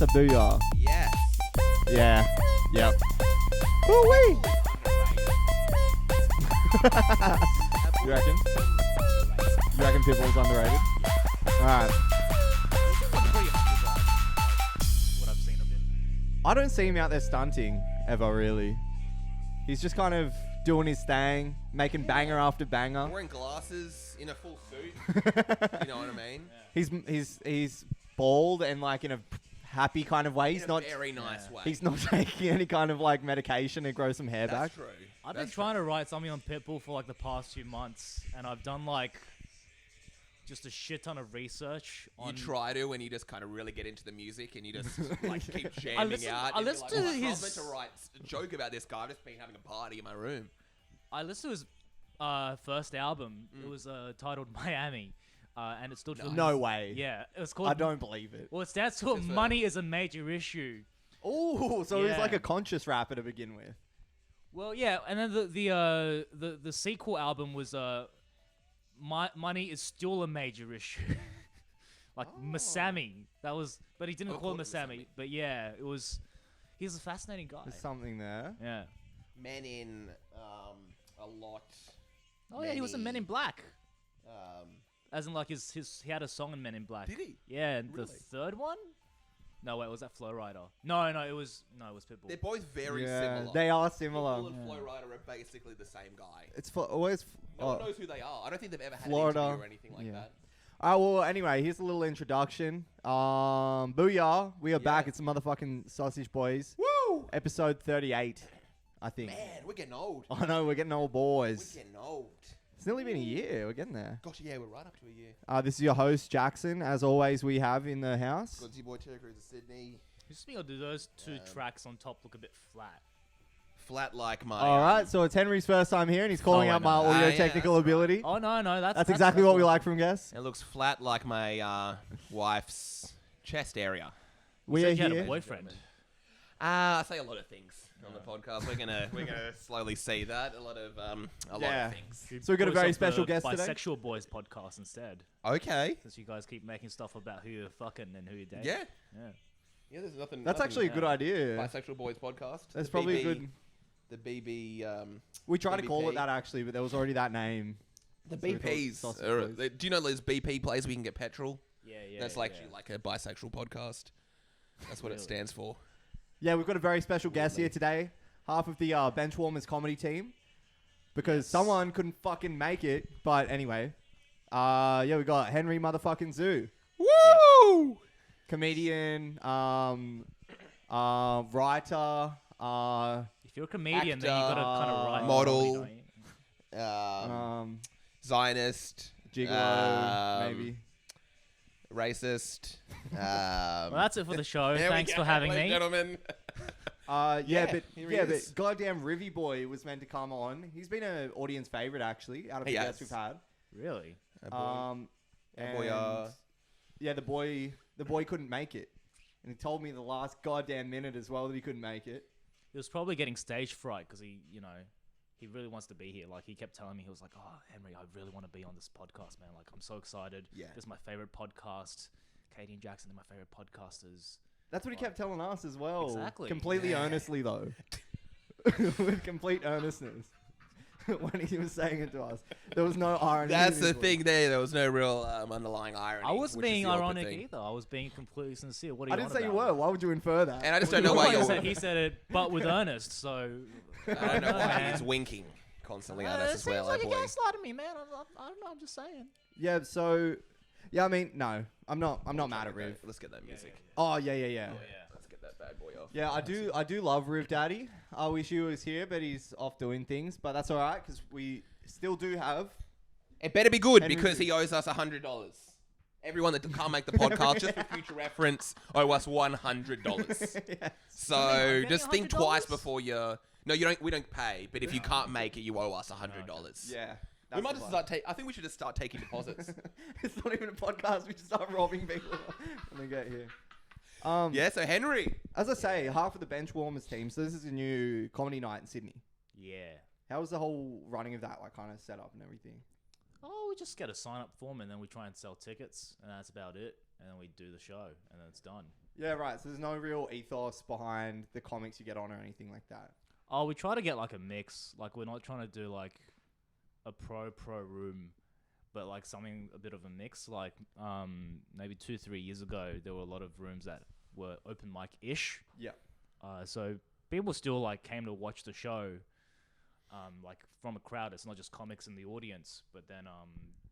That's a booyah. Yes. Yeah. Yep. Woo-wee. You reckon? You reckon Pitbull's underrated? Alright. What I've seen of him. I don't see him out there stunting ever, really. He's just kind of doing his thing, making banger after banger. Wearing glasses in a full suit. You know what I mean? He's bald and like in a happy kind of way. He's In a not very nice way. He's not taking any kind of like medication to grow some hair That's back. true. I've been trying to write something on Pitbull for like the past few months, and I've done like just a shit ton of research on. You try to, and you just kind of really get into the music, and you just like keep jamming out. I and you're listened like, to "Oh, I was his- meant to write a joke about this guy. I've just been having a party in my room. I listened to his first album. It was titled Miami, and it's still No way. Yeah, it was called. I don't believe it. Well, it stands for It's "Money is a Major Issue." Oh, so he's Yeah. like a conscious rapper to begin with. Well, yeah, and then the sequel album was Money is Still a Major Issue. Like Masami. That was, but he didn't call it Masami. But yeah, it was. He's a fascinating guy. There's something there. Yeah. Men in a lot. Oh yeah, he was in Men in Black. Um, As in like he had a song in Men in Black. Did he? Yeah, and Really? the third one? No, wait, was that Flow Rider? No, it was Pitbull. they're both very Yeah, similar. they are similar. Pitbull and Flow Rider are basically the same guy. It's always. No one knows who they are. I don't think they've ever had Florida. an interview or anything like that. Well, anyway, here's a little introduction. Booyah, we are back. Yeah. It's the motherfucking Sausage Boys. Woo! Episode 38, I think. Man, we're getting old. I know, we're getting old boys. We're getting old. It's nearly been a year. We're getting there. Gosh, yeah, we're right up to a year. This is your host, Jackson. As always, we have in the house. Got your boy Terry Crews of Sydney. Just think I'll do those two tracks on top look a bit flat. Flat like my. All right, so it's Henry's first time here, and he's calling Oh, I out my know. audio Yeah, technical that's right. ability. Oh no, That's exactly what we like from guests. It looks flat like my wife's chest area. We Said are you had a here. boyfriend. I say a lot of things on the podcast. We're gonna slowly see that a lot of things. So we got a Voice very of special the guest today. Bisexual Boys podcast instead, Okay. since you guys keep making stuff about who you're fucking and who you're dating. Yeah. Yeah. Yeah. There's nothing. That's actually a good idea. Bisexual Boys podcast. That's The probably a BB good. The BB. We tried to call it BBP. that actually, but there was already that name. The So we call it BPs. Sausage Boys. Do you know those BP places where you can get petrol? Yeah. That's like a bisexual podcast. That's what it Really? stands for. Yeah, we've got a very special guest here today. Half of the Benchwarmers Comedy team. Because someone couldn't fucking make it. But anyway. Yeah, we got Henry motherfucking Zhu. Woo! Comedian, writer, If you're a comedian, then you gotta kind of write model. comedy, don't you? Zionist. gigolo, maybe. Racist. Well, that's it for the show. There we Thanks go, for having ladies me. and gentlemen. Yeah, but here he is. goddamn Rivy Boy was meant to come on. He's been an audience favorite actually, out of the He guests has. we've had. Really? And yeah, the boy couldn't make it, and he told me the last goddamn minute as well that he couldn't make it. He was probably getting stage fright because he really wants to be here. Like, he kept telling me, he was like, "Oh, Henry, I really want to be on this podcast, man. Like, I'm so excited. Yeah. This is my favorite podcast. Katie and Jackson are my favorite podcasters." That's what he kept telling us as well. Exactly. Completely Yeah. earnestly though, with complete earnestness. When he was saying it to us, there was no irony. That's in the his voice. thing there. There was no real underlying irony. I wasn't which is being the awkward ironic thing. either. I was being completely sincere. What are I you didn't on say you about? were. Why would you infer that? And I just don't know why He you're... said- he said it, but with earnest. So I don't know why man. he's winking constantly at us it as well. seems like eh, you're boy? gaslighting me, man. I don't know. I'm just saying. Yeah. So, yeah. I mean, no. I'm not mad at Okay, Riv. let's get that music. Oh yeah. Let's get that bad boy off. Yeah, I do love Riv Daddy. I wish he was here, but he's off doing things. But that's all right because we still do have. It better be good Henry because Zhu. he owes us $100. Everyone that can't make the podcast, just for future reference, owe us $100. Yes. So Me just think $100? twice before you. No, you don't. We don't pay, but if you can't make it, you owe us $100. Yeah. We might just start. I think we should just start taking deposits. It's not even a podcast. We just start robbing people when they get here. Yeah. So Henry. As I say, half of the Benchwarmers team. So this is a new comedy night in Sydney. Yeah. How was the whole running of that, like, kind of set up and everything? Oh, we just get a sign up form and then we try and sell tickets and that's about it. And then we do the show and then it's done. Yeah, right. So there's no real ethos behind the comics you get on or anything like that. Oh, we try to get like a mix. Like we're not trying to do like a pro room, but like something a bit of a mix. Like maybe 2-3 years ago, there were a lot of rooms that were open mic ish. Yeah. So people still like came to watch the show. Like from a crowd, it's not just comics in the audience, but then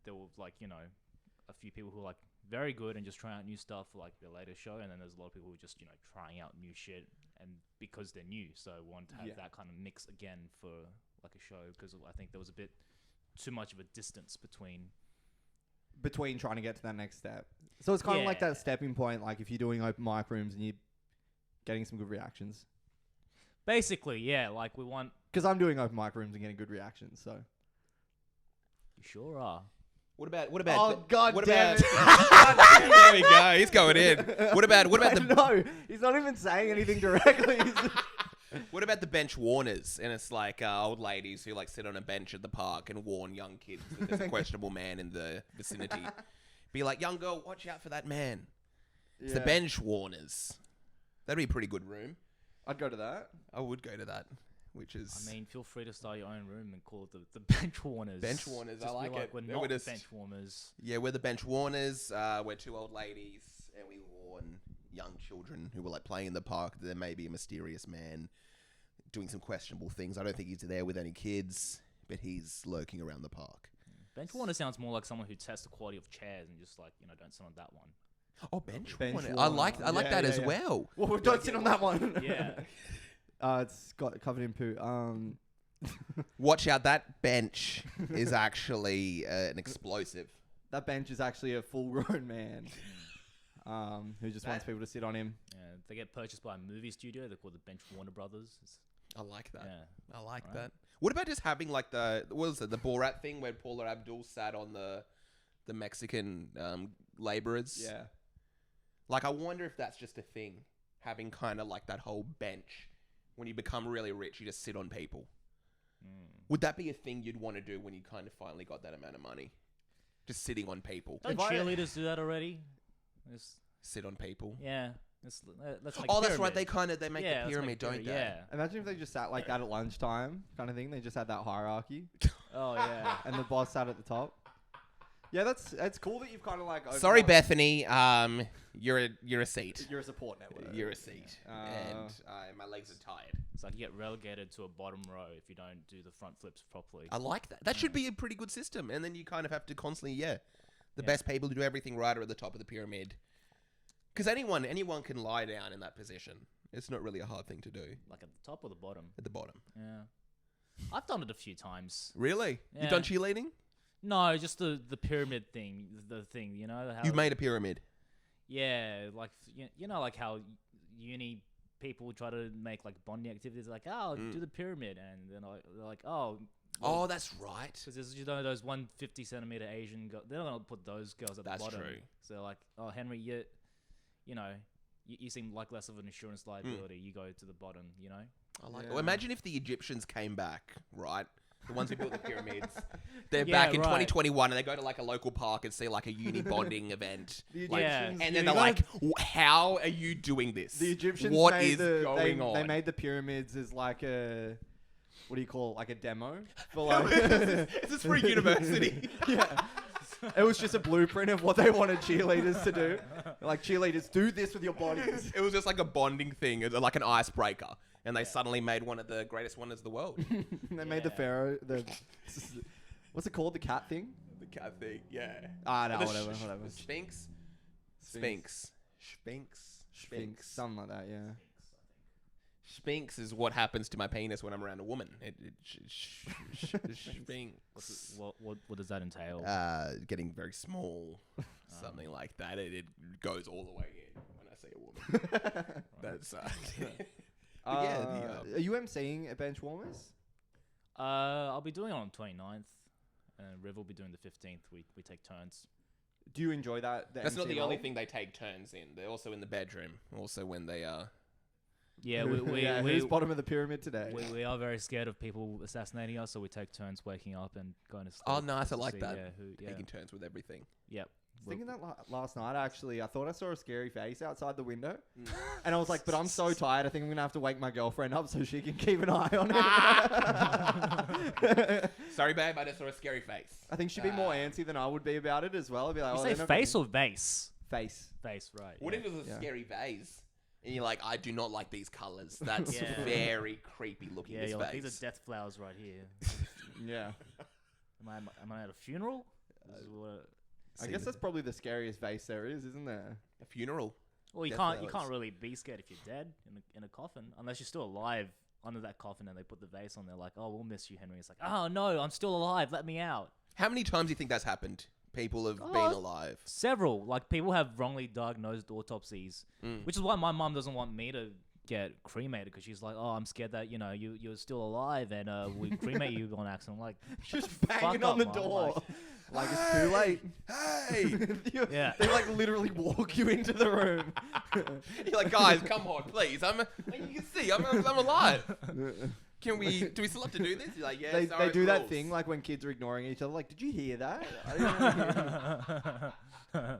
there were like a few people who are like very good and just trying out new stuff for like their latest show, and then there's a lot of people who are just trying out new shit, and because they're new, so we want to have that kind of mix again for like a show, because I think there was a bit too much of a distance between trying to get to that next step. So it's kind of like that stepping point, like if you're doing open mic rooms and you're getting some good reactions. Basically, yeah, like we want. Because I'm doing open mic rooms and getting good reactions, so. You sure are. What about? Oh, God damn it. There we go. He's going in. What about the? No, he's not even saying anything directly. What about the bench warners? And it's like old ladies who like sit on a bench at the park and warn young kids that there's a questionable man in the vicinity. Be like, young girl, watch out for that man. It's the bench warners. That'd be a pretty good room. I'd go to that. I would go to that. Which is... I mean, feel free to start your own room and call it the bench warners. Bench warners, I like it. We're not the bench warmers. Yeah, we're the bench warners. We're two old ladies, and we warn young children who were like playing in the park that there may be a mysterious man doing some questionable things. I don't think he's there with any kids, but he's lurking around the park. Bench warner sounds more like someone who tests the quality of chairs and just like don't sit on that one. Oh, bench warner. I like that as well. Well, don't sit on that one. Yeah. It's got covered in poo. Watch out, that bench is actually an explosive. That bench is actually a full-grown man who just wants people to sit on him. Yeah, they get purchased by a movie studio. They're called the Bench Warner Brothers. I like that. Yeah. I like that. What about just having like the Borat thing where Paula Abdul sat on the Mexican laborers? Yeah. Like, I wonder if that's just a thing, having kind of like that whole bench. When you become really rich, you just sit on people. Would that be a thing you'd want to do when you kind of finally got that amount of money? Just sitting on people. Don't cheerleaders do that already? Sit on people. Yeah. Let's make Oh, that's right. They make the pyramid, don't they? Yeah. Imagine if they just sat like that at lunchtime, kind of thing. They just had that hierarchy, Oh yeah. and the boss sat at the top. Yeah, it's cool that you've kind of like. Sorry, Bethany. You're a seat. You're a support network. You're a seat, and my legs are tired. It's like you get relegated to a bottom row if you don't do the front flips properly. I like that. That should be a pretty good system, and then you kind of have to constantly, the best people to do everything right are at the top of the pyramid. Because anyone can lie down in that position. It's not really a hard thing to do. Like at the top or the bottom? At the bottom. Yeah. I've done it a few times. Really? Yeah. You've done cheerleading? No, just the pyramid thing. The thing, how You've made a pyramid. Yeah, like like how uni people try to make like bonding activities. Like, do the pyramid, and then they're like, oh. Oh, that's right. Because there's those 150 centimeter Asian girls. They're not gonna put those girls at the bottom. That's true. So they're like, oh, Henry, you seem like less of an insurance liability. You go to the bottom. I like. Well, imagine if the Egyptians came back, right? The ones who built the pyramids. They're back in 2021 and they go to like a local park and see like a uni bonding event. And then they're like, how are you doing this? The Egyptians What is going on? They made the pyramids as like a, what do you call it? Like a demo? For like it's a free university. Yeah. It was just a blueprint of what they wanted cheerleaders to do. Like, cheerleaders, do this with your bodies. It was just like a bonding thing, like an icebreaker. And they suddenly made one of the greatest wonders of the world. They made the pharaoh, what's it called? The cat thing? The cat thing, yeah. No, whatever. Sphinx. Something like that, yeah. Sphinx is what happens to my penis when I'm around a woman. Sphinx. What does that entail? Getting very small, something like that. It goes all the way in when I see a woman. That's are you emceeing at Benchwarmers? I'll be doing it on 29th, and Riv will be doing the 15th. We take turns. Do you enjoy that? That's not the only thing they take turns in. They're also in the bedroom. Also when they are. Yeah, who's bottom of the pyramid today? We are very scared of people assassinating us, so we take turns waking up and going to sleep. Oh, nice. I like that. Taking turns with everything. Yep. Thinking that last night, actually, I thought I saw a scary face outside the window. And I was like, but I'm so tired, I think I'm going to have to wake my girlfriend up so she can keep an eye on it. Sorry, babe, I just saw a scary face. I think she'd be more antsy than I would be about it as well. I'd be like, You oh, say they're not face gonna- or vase? Face. Face, right. What if it was a scary vase? And you're like, I do not like these colours. That's Yeah. very creepy looking, Yeah, this you're face. like, these are death flowers right here. Yeah. Am I at a funeral? This is what- I guess that's probably the scariest vase there is, isn't there? A funeral. Well, you Death can't flowers. really be scared if you're dead in a coffin, unless you're still alive under that coffin and they put the vase on there like, oh, we'll miss you, Henry. It's like, oh no, I'm still alive. Let me out. How many times do you think that's happened? People have Oh, been alive. Several. Like, people have wrongly diagnosed autopsies, which is why my mum doesn't want me to get cremated, because she's like, oh, I'm scared that, you're still alive and we cremate you on accident. I'm like, Just fuck banging up, on the Mum. door. Like, it's too late. Hey! Yeah. They like literally walk you into the room. You're like, guys, come on, please. You can see, I'm alive. Do we still have to do this? You're like, yeah, They do that thing like when kids are ignoring each other. Like, did you hear that? I didn't hear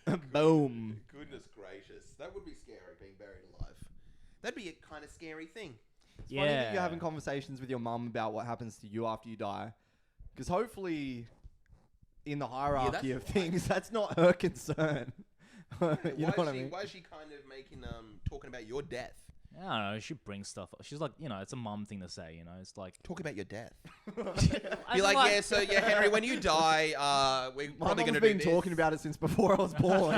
it." Boom. Goodness gracious. That would be scary, being buried alive. That'd be a kind of scary thing. It's funny that you're having conversations with your mum about what happens to you after you die. Because hopefully, in the hierarchy of things, that's not her concern. You know what I mean? Why is she kind of talking about your death? I don't know. She brings stuff up. She's like, it's a mum thing to say, It's like... Talk about your death. I Be like, feel Henry, when you die, we're My probably mum's going to do been this. talking about it since before I was born.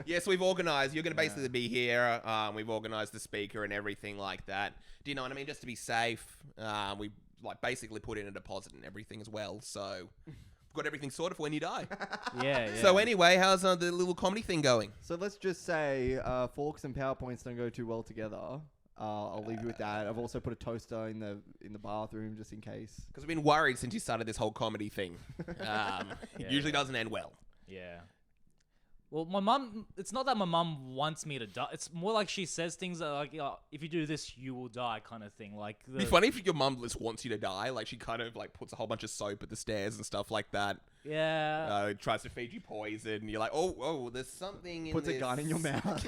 Yes, we've organised. You're going to basically be here. We've organised the speaker and everything like that. Do you know what I mean? Just to be safe, we basically put in a deposit and everything as well. So we've got everything sorted for when you die. Yeah. So anyway, how's the little comedy thing going? So let's just say forks and PowerPoints don't go too well together. I'll leave you with that. I've also put a toaster in the bathroom just in case. Because I've been worried since you started this whole comedy thing. It usually doesn't end well. Yeah. Well, my mum, it's not that my mum wants me to die. It's more like she says things that like, if you do this, you will die kind of thing. Like, It'd be funny if your mum just wants you to die. Like, she kind of puts a whole bunch of soap at the stairs and stuff like that. Yeah. Tries to feed you poison. You're like, oh, there's something in Puts this. a gun in your mouth.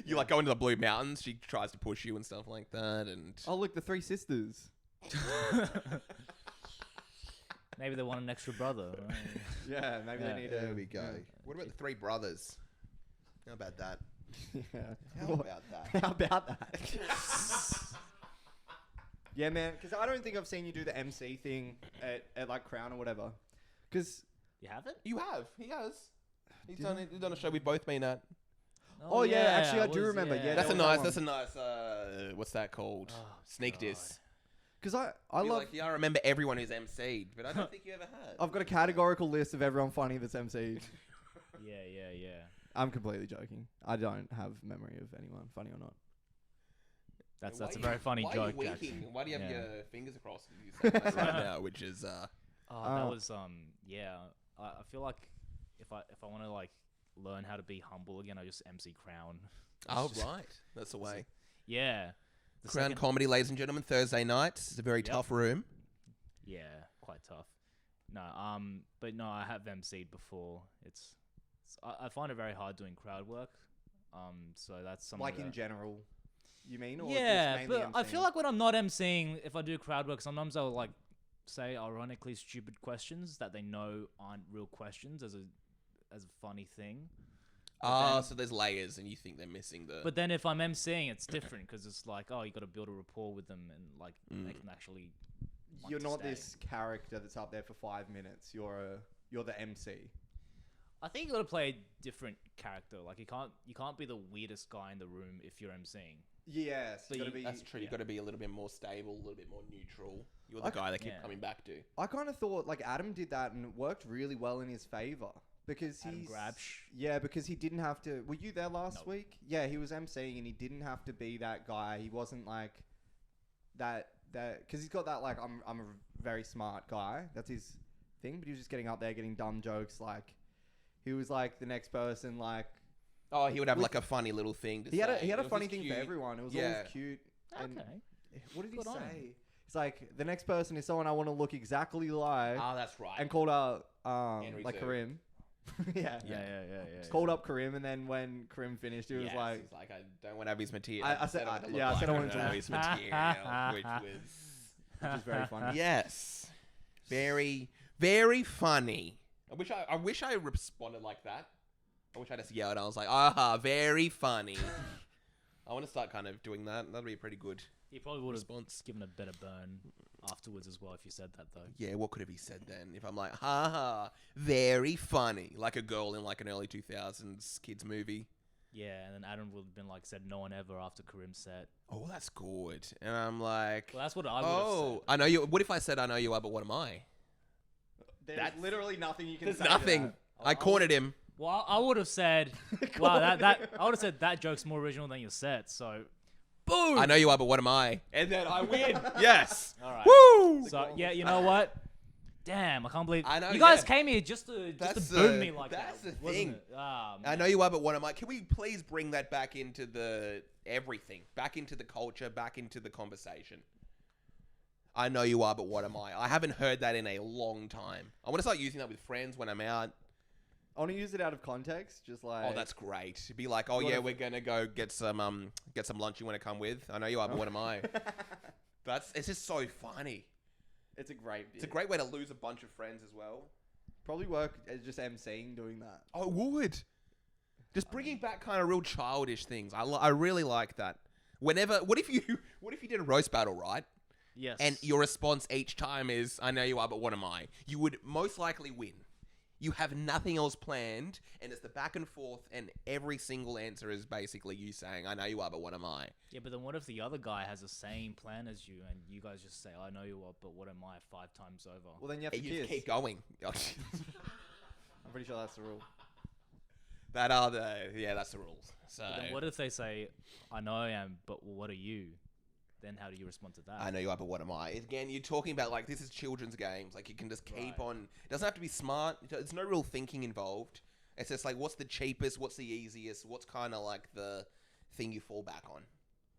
You go into the Blue Mountains. She tries to push you and stuff like that. And Oh, look, the three sisters. Maybe they want an extra brother. Right? Yeah, maybe they need there a... we go. What about the three brothers? How about that? Yeah. How about that? How about that? Yeah, man, because I don't think I've seen you do the MC thing at like Crown or whatever. Because... You haven't? You have. He has. He's done a show we've both been at. Oh, yeah, actually, I do remember, yeah. That's a that nice. one. That's a nice. What's that called? Sneak diss. Because I You're love... like, yeah, I remember everyone who's MC'd, but I don't think you ever had. I've got a categorical list of everyone funny that's MC'd. Yeah. I'm completely joking. I don't have memory of anyone funny or not. That's a very funny why joke. Are you actually. winking? Why do you have Yeah. your fingers across? You say that right now, which is That was yeah. I feel like if I want to learn how to be humble again, I just MC Crown. oh right, that's the way. Yeah. The Crown second- Comedy, ladies and gentlemen, Thursday nights. It's a very tough room. Yeah, quite tough. No, but no, I have MC'd before. I find it very hard doing crowd work. So that's something. Like in general, you mean? Or Yeah, just mainly but I MCing? feel like when I'm not MCing, if I do crowd work, sometimes I'll say ironically stupid questions that they know aren't real questions as a funny thing. So there's layers, and you think they're missing the. But then if I'm MCing, it's different because it's like, oh, you got to build a rapport with them and make them actually. want You're to not stay. this character that's up there for 5 minutes. You're the MC. I think you got to play a different character. Like you can't be the weirdest guy in the room if you're MCing. Yes, So you gotta be. That's true. Yeah. You've got to be a little bit more stable, a little bit more neutral. You're the guy they keep Yeah. coming back to. I kind of thought like Adam did that and it worked really well in his favor because Adam he's Grabsch. Yeah, because he didn't have to. Were you there last Nope. week? Yeah, he was MCing and he didn't have to be that guy. He wasn't like that because he's got that like I'm a very smart guy. That's his thing. But he was just getting up there, getting dumb jokes. Like he was like the next person. Like Oh, he would have With- like a funny little thing to he say. had a It was funny just thing cute. for everyone. It was Yeah. always cute. And Okay. what did he Good on say? him. He It's like the next person is someone I want to look exactly like, Oh, that's right. and called out Henry like Zhu. Karim. Yeah. Called up Karim, and then when Karim finished, he was Yes, like, he's like, I don't want to have his material. I said- I don't yeah, I said I wanted to have his material, which which is very funny. yes, very, very funny. I wish I responded like that. I wish I just yelled. I was like, aha, very funny. I want to start kind of doing that. That'd be a pretty good He probably would have response. given a better burn afterwards as well if you said that though. Yeah, what could have he said then? If I'm like, haha, very funny. Like a girl in like an early 2000s kids movie. Yeah, and then Adam would have been like, said no one ever after Karim's set. Oh, that's good. And I'm like, Well, that's what I would have said. I know you. What if I said, I know you are, but what am I? There's That's- literally nothing you can There's say. to nothing. that. I cornered him. Well, I would have said, wow, I would have said that joke's more original than your set. So, boom. I know you are, but what am I? And then I win. Yes. All right. Woo! So yeah, you know what? Damn, I can't believe I know, you guys yeah. came here just to That's boom the- me like that's that. the wasn't thing. it? Ah, I man. know you are, but what am I? Can we please bring that back into the everything, back into the culture, back into the conversation? I know you are, but what am I? I haven't heard that in a long time. I want to start using that with friends when I'm out. I want to use it out of context, just like. Oh, that's great. Be like, oh What yeah, if- we're gonna go get some lunch. You want to come with? I know you are, but what am I? It's just so funny. It's a great. It's a great way to lose a bunch of friends as well. Probably work as just emceeing doing that. Oh, it would. Just bringing back kind of real childish things. I really like that. Whenever, what if you did a roast battle, right? Yes. And your response each time is, I know you are, but what am I? You would most likely win. You have nothing else planned, and it's the back and forth, and every single answer is basically you saying, I know you are, but what am I? Yeah, but then what if the other guy has the same plan as you, and you guys just say, I know you are, but what am I 5 times over? Well, then you have to You kiss. just keep going. I'm pretty sure that's the rule. That's the rules. So, But then what if they say, I know I am, but what are you? Then how do you respond to that? I know you are, but what am I? Again, you're talking about like this is children's games. Like you can just keep Right. on. It doesn't have to be smart. There's no real thinking involved. It's just like what's the cheapest, what's the easiest, what's kind of like the thing you fall back on.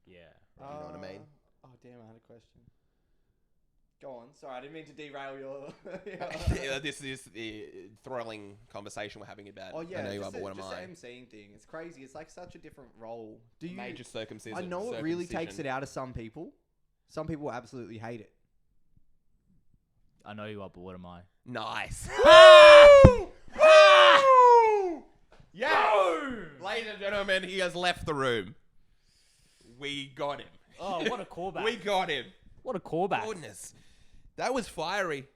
Yeah. You know what I mean? Oh damn! I had a question. Go on. Sorry, I didn't mean to derail your. Yeah, this is the thrilling conversation we're having about. Oh yeah, I know you are, just but what am just I? the emceeing thing. It's crazy. It's like such a different role. Do you? Major circumcision. I know it really takes it out of some people. Some people absolutely hate it. I know you are, but what am I? Nice. Yeah. Ladies and gentlemen, he has left the room. We got him. Oh, what a callback. We got him. What a callback. Goodness. That was fiery.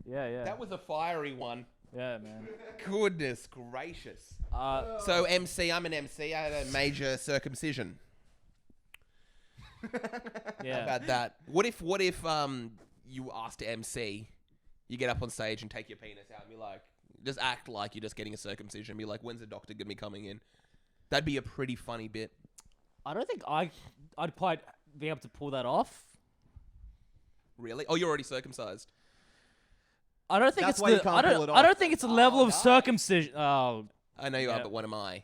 Yeah. That was a fiery one. Yeah, man. Goodness gracious. So MC, I'm an MC. I had a major circumcision. Yeah. How about that? What if you asked to MC, you get up on stage and take your penis out and be like, just act like you're just getting a circumcision. Be like, when's the doctor gonna be coming in? That'd be a pretty funny bit. I don't think I'd quite be able to pull that off. Really? Oh, you're already circumcised. I don't think That's it's why you the. can't I don't. pull it I off. don't think it's a level of no. circumcision. Oh, I know you are, Yeah. but what am I?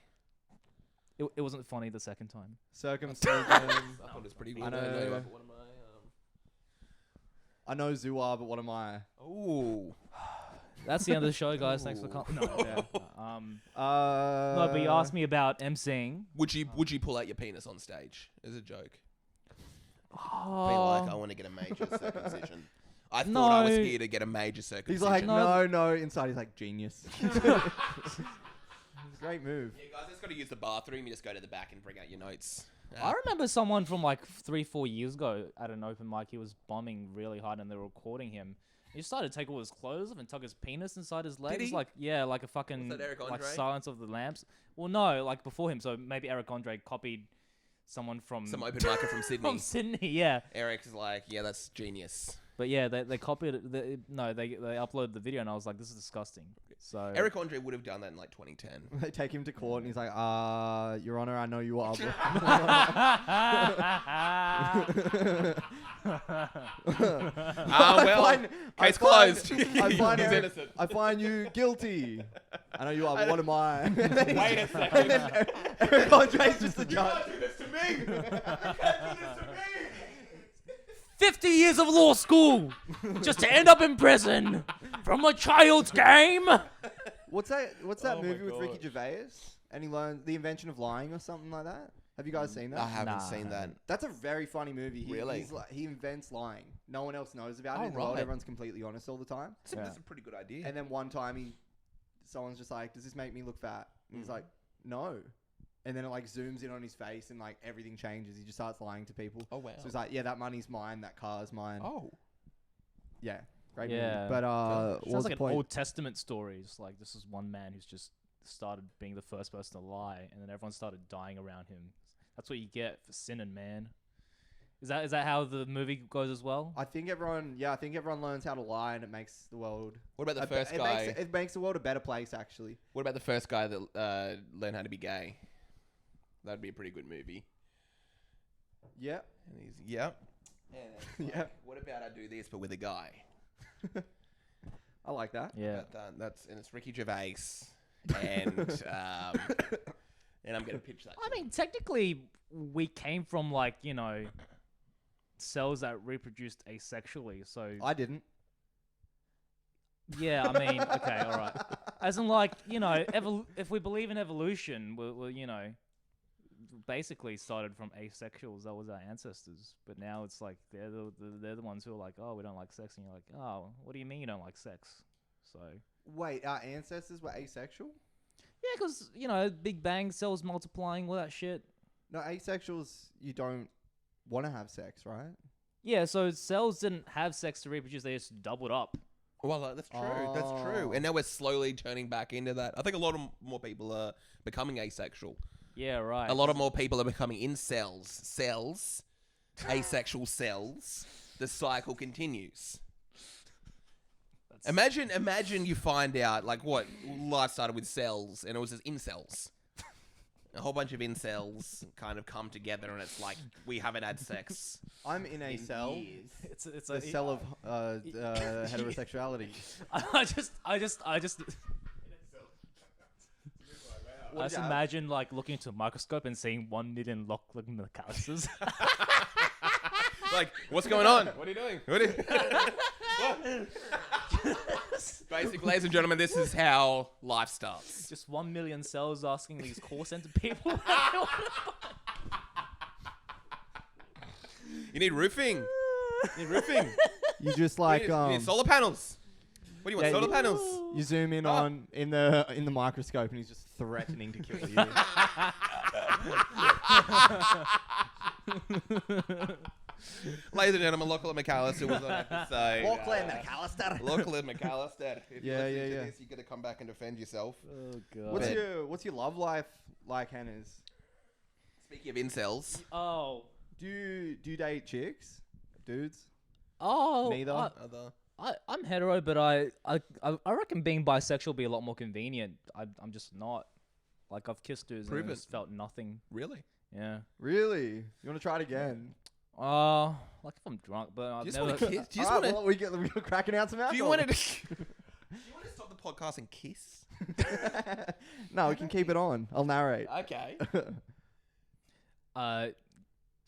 it wasn't funny the second time. Circumcision. I thought it was pretty good. I I know you know. are, but what am I? I know Zuar, but what am I? Ooh. That's the end of the show, guys. Thanks for coming. No, Yeah. no, but you asked me about emceeing. Would you pull out your penis on stage as a joke? Be Oh, like, I want to get a major circumcision. I thought I was No. here to get a major circumcision. He's like, No. no. Inside, he's like, genius. Great move. Yeah, guys, just got to use the bathroom. You just go to the back and bring out your notes. I remember someone from like 3-4 years ago at an open mic. He was bombing really hard, and they were recording him. He started to take all his clothes off and tuck his penis inside his legs. he? Like, yeah, like a fucking Was that Eric like Andre? Silence of the Lambs. Well, no, like before him. So maybe Eric Andre copied someone from Some open micer from Sydney. from Sydney. Yeah, Eric's like, yeah, that's genius. but yeah, they copied it. They uploaded the video, and I was like, this is disgusting. So Eric Andre would have done that in like 2010. They take him to court, and he's like, Your Honor, I know you are. Well, case closed. He's innocent. I find you guilty. I know you are, but what am I? Wait a second. Eric Andre's just the judge. do this to me. You can't do this to me. 50 years of law school just to end up in prison from a child's game. What's that Oh my movie with God. Ricky Gervais? And he learned the invention of lying or something like that. Have you guys seen that? I haven't Nah. seen that. That's a very funny movie. Really? He invents lying. No one else knows about Oh, it in the world. right. Everyone's completely honest all the time. That's a pretty good idea. And then one time someone's just like, "Does this make me look fat?" And he's like, "No." And then it like zooms in on his face and like everything changes. He just starts lying to people. Oh wow. So he's like, "Yeah, that money's mine. That car's mine." Oh. Yeah, great Yeah. movie. But what was Sounds the like an point? Old Testament story. It's like this is one man who's just started being the first person to lie, and then everyone started dying around him. That's what you get for sinning, man. Is that how the movie goes as well? I think everyone learns how to lie, and it makes the world. What about the first it guy? It makes the world a better place, actually. What about the first guy that learned how to be gay? That'd be a pretty good movie. Yeah, And he's yeah. And yeah. What about I do this but with a guy? I like that. Yeah. And it's Ricky Gervais, and and I'm gonna pitch that. I mean, technically, we came from like cells that reproduced asexually. So I didn't. yeah, I mean, okay, all right. As in, like if we believe in evolution, we're basically started from asexuals. That was our ancestors. But now it's like they're the ones who are like, oh, we don't like sex, and you're like, oh, what do you mean you don't like sex? So Wait, our ancestors were asexual? yeah, because Big Bang, cells multiplying, all that shit. No, asexuals, you don't want to have sex, right? Yeah, so cells didn't have sex to reproduce; they just doubled up. Well, that's true. That's true. Oh. And now we're slowly turning back into that. I think a lot of more people are becoming asexual. Yeah, right. A lot of more people are becoming cells, asexual cells. The cycle continues. Imagine you find out like what life started with cells, and it was just incels. A whole bunch of incels kind of come together, and it's like we haven't had sex. I'm in a in cell. years. It's The a cell of heterosexuality. I just What just did you have? imagine like looking into a microscope and seeing 1 million Lachlan McAllisters. Like, what's going on? What are you doing? What? Basically, ladies and gentlemen, this is how life starts. Just 1 million cells asking these call center people. You need roofing. You need roofing. You just like you need solar panels. What do you want? yeah, Solar you- panels. you zoom in on in the microscope, and he's just threatening to kill you. Ladies and gentlemen, Lachlan McAllister was on episode. McAllister. Lachlan McAllister. If you Yeah, listen yeah, to yeah. this, you got to come back and defend yourself. Oh god. What's your love life like, Hannah's? Speaking of incels, Oh. Do you date chicks, dudes? Oh. Neither. other. I'm hetero, but I reckon being bisexual would be a lot more convenient. I'm just not. Like I've kissed dudes Prove and it. it's felt nothing. Really? Yeah. Really? You want to try it again? Like if I'm drunk, but I've Do you just never. want to kiss? Do you just Alright, want to? well, we got cracking out some alcohol. Do you want to? Do you want to stop the podcast and kiss? No, we can keep it on. I'll narrate. Okay. So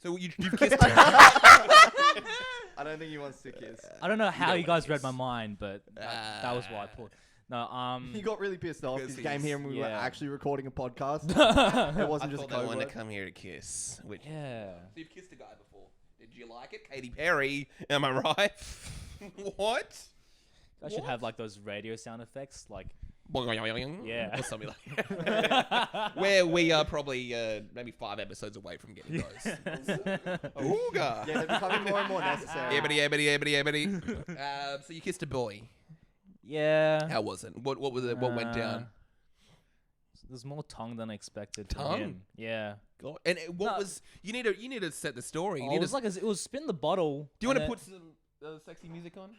So you've kissed. I don't think he wants to kiss. I don't know how don't you wanna guys read kiss. my mind, but that was why I pulled. No, He got really pissed off because Because he came here and we were yeah. actually recording a podcast. It I wasn't just a thought they code wanted word. to come here to kiss. Which, yeah. So you've kissed a guy before. Did you like it? Katy Perry. Am I right? What? I should What? have like those radio sound effects, like Yeah. Or something like yeah. Where we are probably maybe 5 episodes away from getting those. Ooga. Yeah, they're becoming more and more necessary. Ebony. So you kissed a boy. Yeah. How was it? What was it? What went down? There's more tongue than I expected. Tongue? From him. Yeah. God. And what No. was? You need to set the story. You Oh, need it was to. like it was spin the bottle. Do you want and to then- put some sexy music on?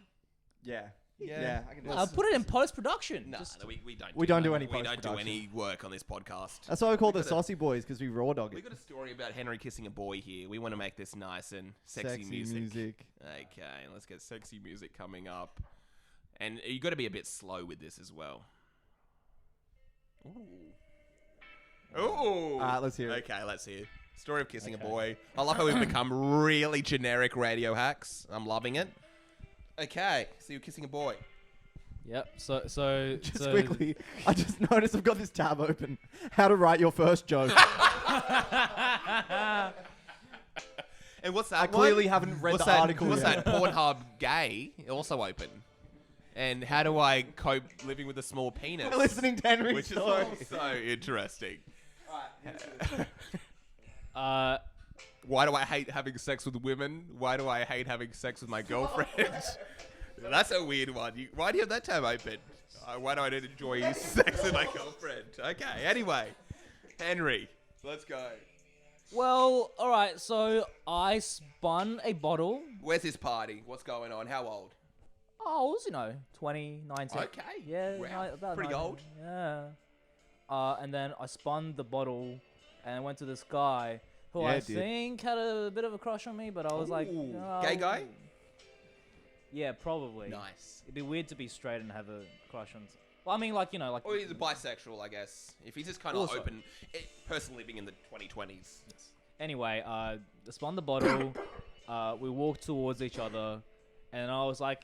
Yeah. Yeah. Yeah, I can do No, that. put it in post production. No, We don't We do don't any do post-production. any work on this podcast. That's why we call We the gotta- Saucy Boys, because we raw dog We it. got a story about Henry kissing a boy here. We want to make this nice and sexy music. Okay, let's get sexy music coming up. And you got to be a bit slow with this as well. Ooh. Ooh. Let's hear it. Okay, let's hear. Story of kissing a boy. I love how we've become really generic radio hacks. I'm loving it. Okay, so you're kissing a boy. Yep. So Just quickly, I just noticed I've got this tab open. How to write your first joke. And what's that? I clearly haven't read What's the that? article What's yet. that? Pornhub gay also open. And how do I cope living with a small penis? We're listening to Henry's Which is story. also interesting. uh, Why do I hate having sex with women? Why do I hate having sex with my girlfriend? That's a weird one. Why do you have that tab open? Why do I not enjoy sex with my girlfriend? Okay, anyway. Henry, let's go. well, all right. So I spun a bottle. Where's this party? What's going on? How old? Oh, I was 20, 19. Okay. Yeah, Wow. about Pretty 19. old. Yeah. And then I spun the bottle and I went to this guy who I dude. think had a bit of a crush on me, but I was like, Ooh. no. Gay guy? Yeah, probably. Nice. It'd be weird to be straight and have a crush on. Well, I mean, like, like. Or he's a bisexual, I guess. If he's just kind of Also. open, person living in the 2020s. Anyway, I spun the bottle. We walked towards each other, and I was like,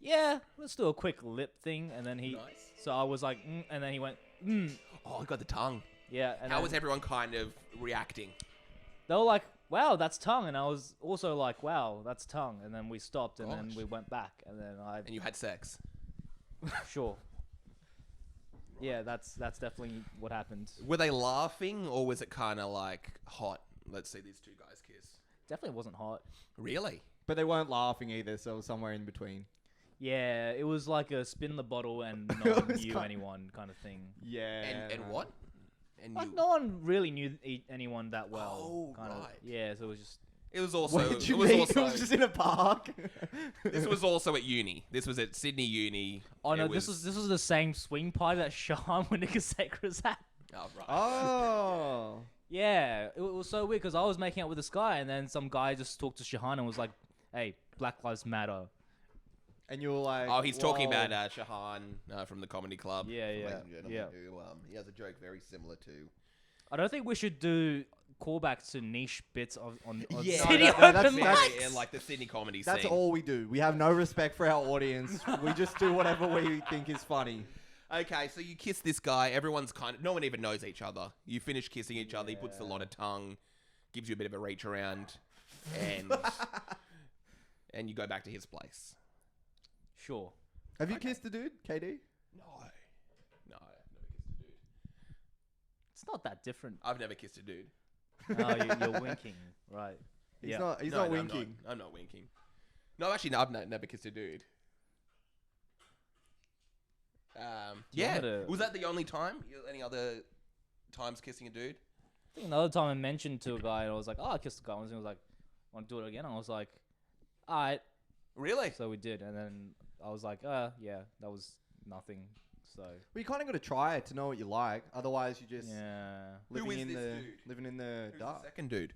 "Yeah, let's do a quick lip thing." And then he, Nice. so I was like, and then he went, Oh, I got the tongue. yeah. And How then was everyone kind of reacting? they were like, "Wow, that's tongue," and I was also like, "Wow, that's tongue." And then we stopped, and then Gosh. we went back, and then And you had sex. sure. Yeah, that's definitely what happened. Were they laughing, or was it kind of like hot? Let's see these two guys kiss. Definitely wasn't hot. Really? But they weren't laughing either, so it was somewhere in between. Yeah, it was like a spin the bottle and no It one was knew kind- anyone kind of thing. Yeah. And what? And Like you. no one really knew anyone that well. Oh, kind of. right. Yeah, so it was just. It was also. What did you it was mean? also. It was just in a park. This was also at uni. This was at Sydney Uni. Oh no, It this was the same swing party that Sean Winnickesakra's at. Oh, right. Oh. Yeah, it was so weird because I was making out with this guy, and then some guy just talked to Shahan and was like, "Hey, Black Lives Matter." And you were like, Oh, he's talking whoa. about Shahan from the comedy club. Yeah, yeah, Ladies and gentlemen, yeah. Who, he has a joke very similar to. I don't think we should do callbacks to niche bits on Yeah, City no, Open that's- mics. Yeah, like the Sydney comedy That's scene. all we do. We have no respect for our audience. We just do whatever we think is funny. Okay, so you kiss this guy. Everyone's kind of... No one even knows each other. You finish kissing each other. He puts a lot of tongue. Gives you a bit of a reach around. And... and you go back to his place. Sure. Have you kissed a dude, KD? No. No, I've never kissed a dude. It's not that different. I've never kissed a dude. Oh, you're winking, right? He's Yeah. not. He's No, not no, winking. I'm not winking. No, actually, no, I've never kissed a dude. you Yeah. want me to- Was that the only time? Any other times kissing a dude? I think another time I mentioned to a guy, and I was like, "Oh, I kissed a guy once," and he was like, "Want to do it again?" I was like, "All right." Really? So we did, and then I was like, yeah, that was nothing." So Well, you kind of got to try it to know what you like. Otherwise, you just yeah, Who living is in this the dude? living in the Who's dark. the second dude?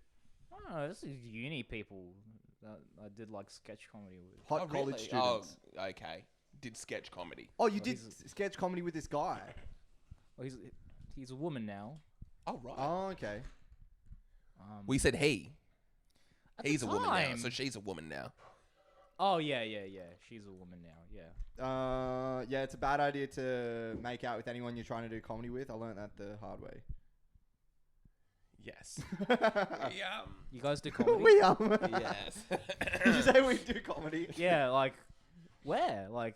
I don't know. This is uni people that I did like sketch comedy with. Hot college really? students. Oh, okay. Did sketch comedy. Oh, you Well, did he's sketch comedy with this guy. Well, he's a woman now. Oh, right. Oh, okay. We said he. At the He's a woman now, time- so she's a woman now. Oh yeah. She's a woman now. Yeah. Yeah, it's a bad idea to make out with anyone you're trying to do comedy with. I learned that the hard way. Yes. You guys do comedy? we Yes. Did you say we do comedy? Yeah. Like, where? Like,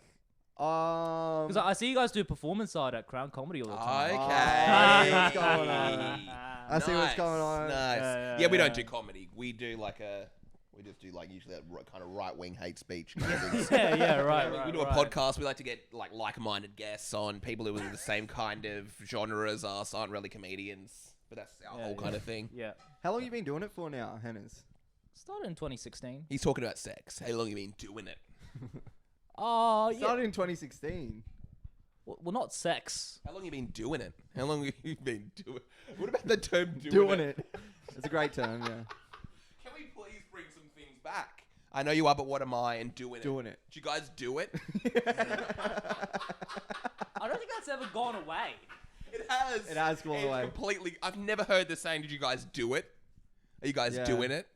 Um. because I see you guys do performance side at Crown Comedy all the time. Okay. I see what's going on. I see what's Nice, going on. Nice. Yeah, Yeah, we don't yeah. do comedy. We do like a. We just do like usually that kind of right wing hate speech. Kind of things. yeah. Right. We do a podcast. We like to get like-minded guests on, people who are in the same kind of genre as us, aren't really comedians, but that's our Yeah, whole yeah. kind of thing. Yeah. How long have you been doing it for now, Hennes? Started in 2016. He's talking about sex. How long have you been doing it? Oh yeah. Started in 2016. Well, not sex. How long have you been doing it? How long have you been doing it? What about the term Doing it. It's a great term, yeah. Can we please bring some things back? I know you are, but what am I and doing it? Doing it. Do you guys do it? I don't think that's ever gone away. It has. It has gone It's away. Completely. I've never heard the saying, did you guys do it? Are you guys Yeah. doing it?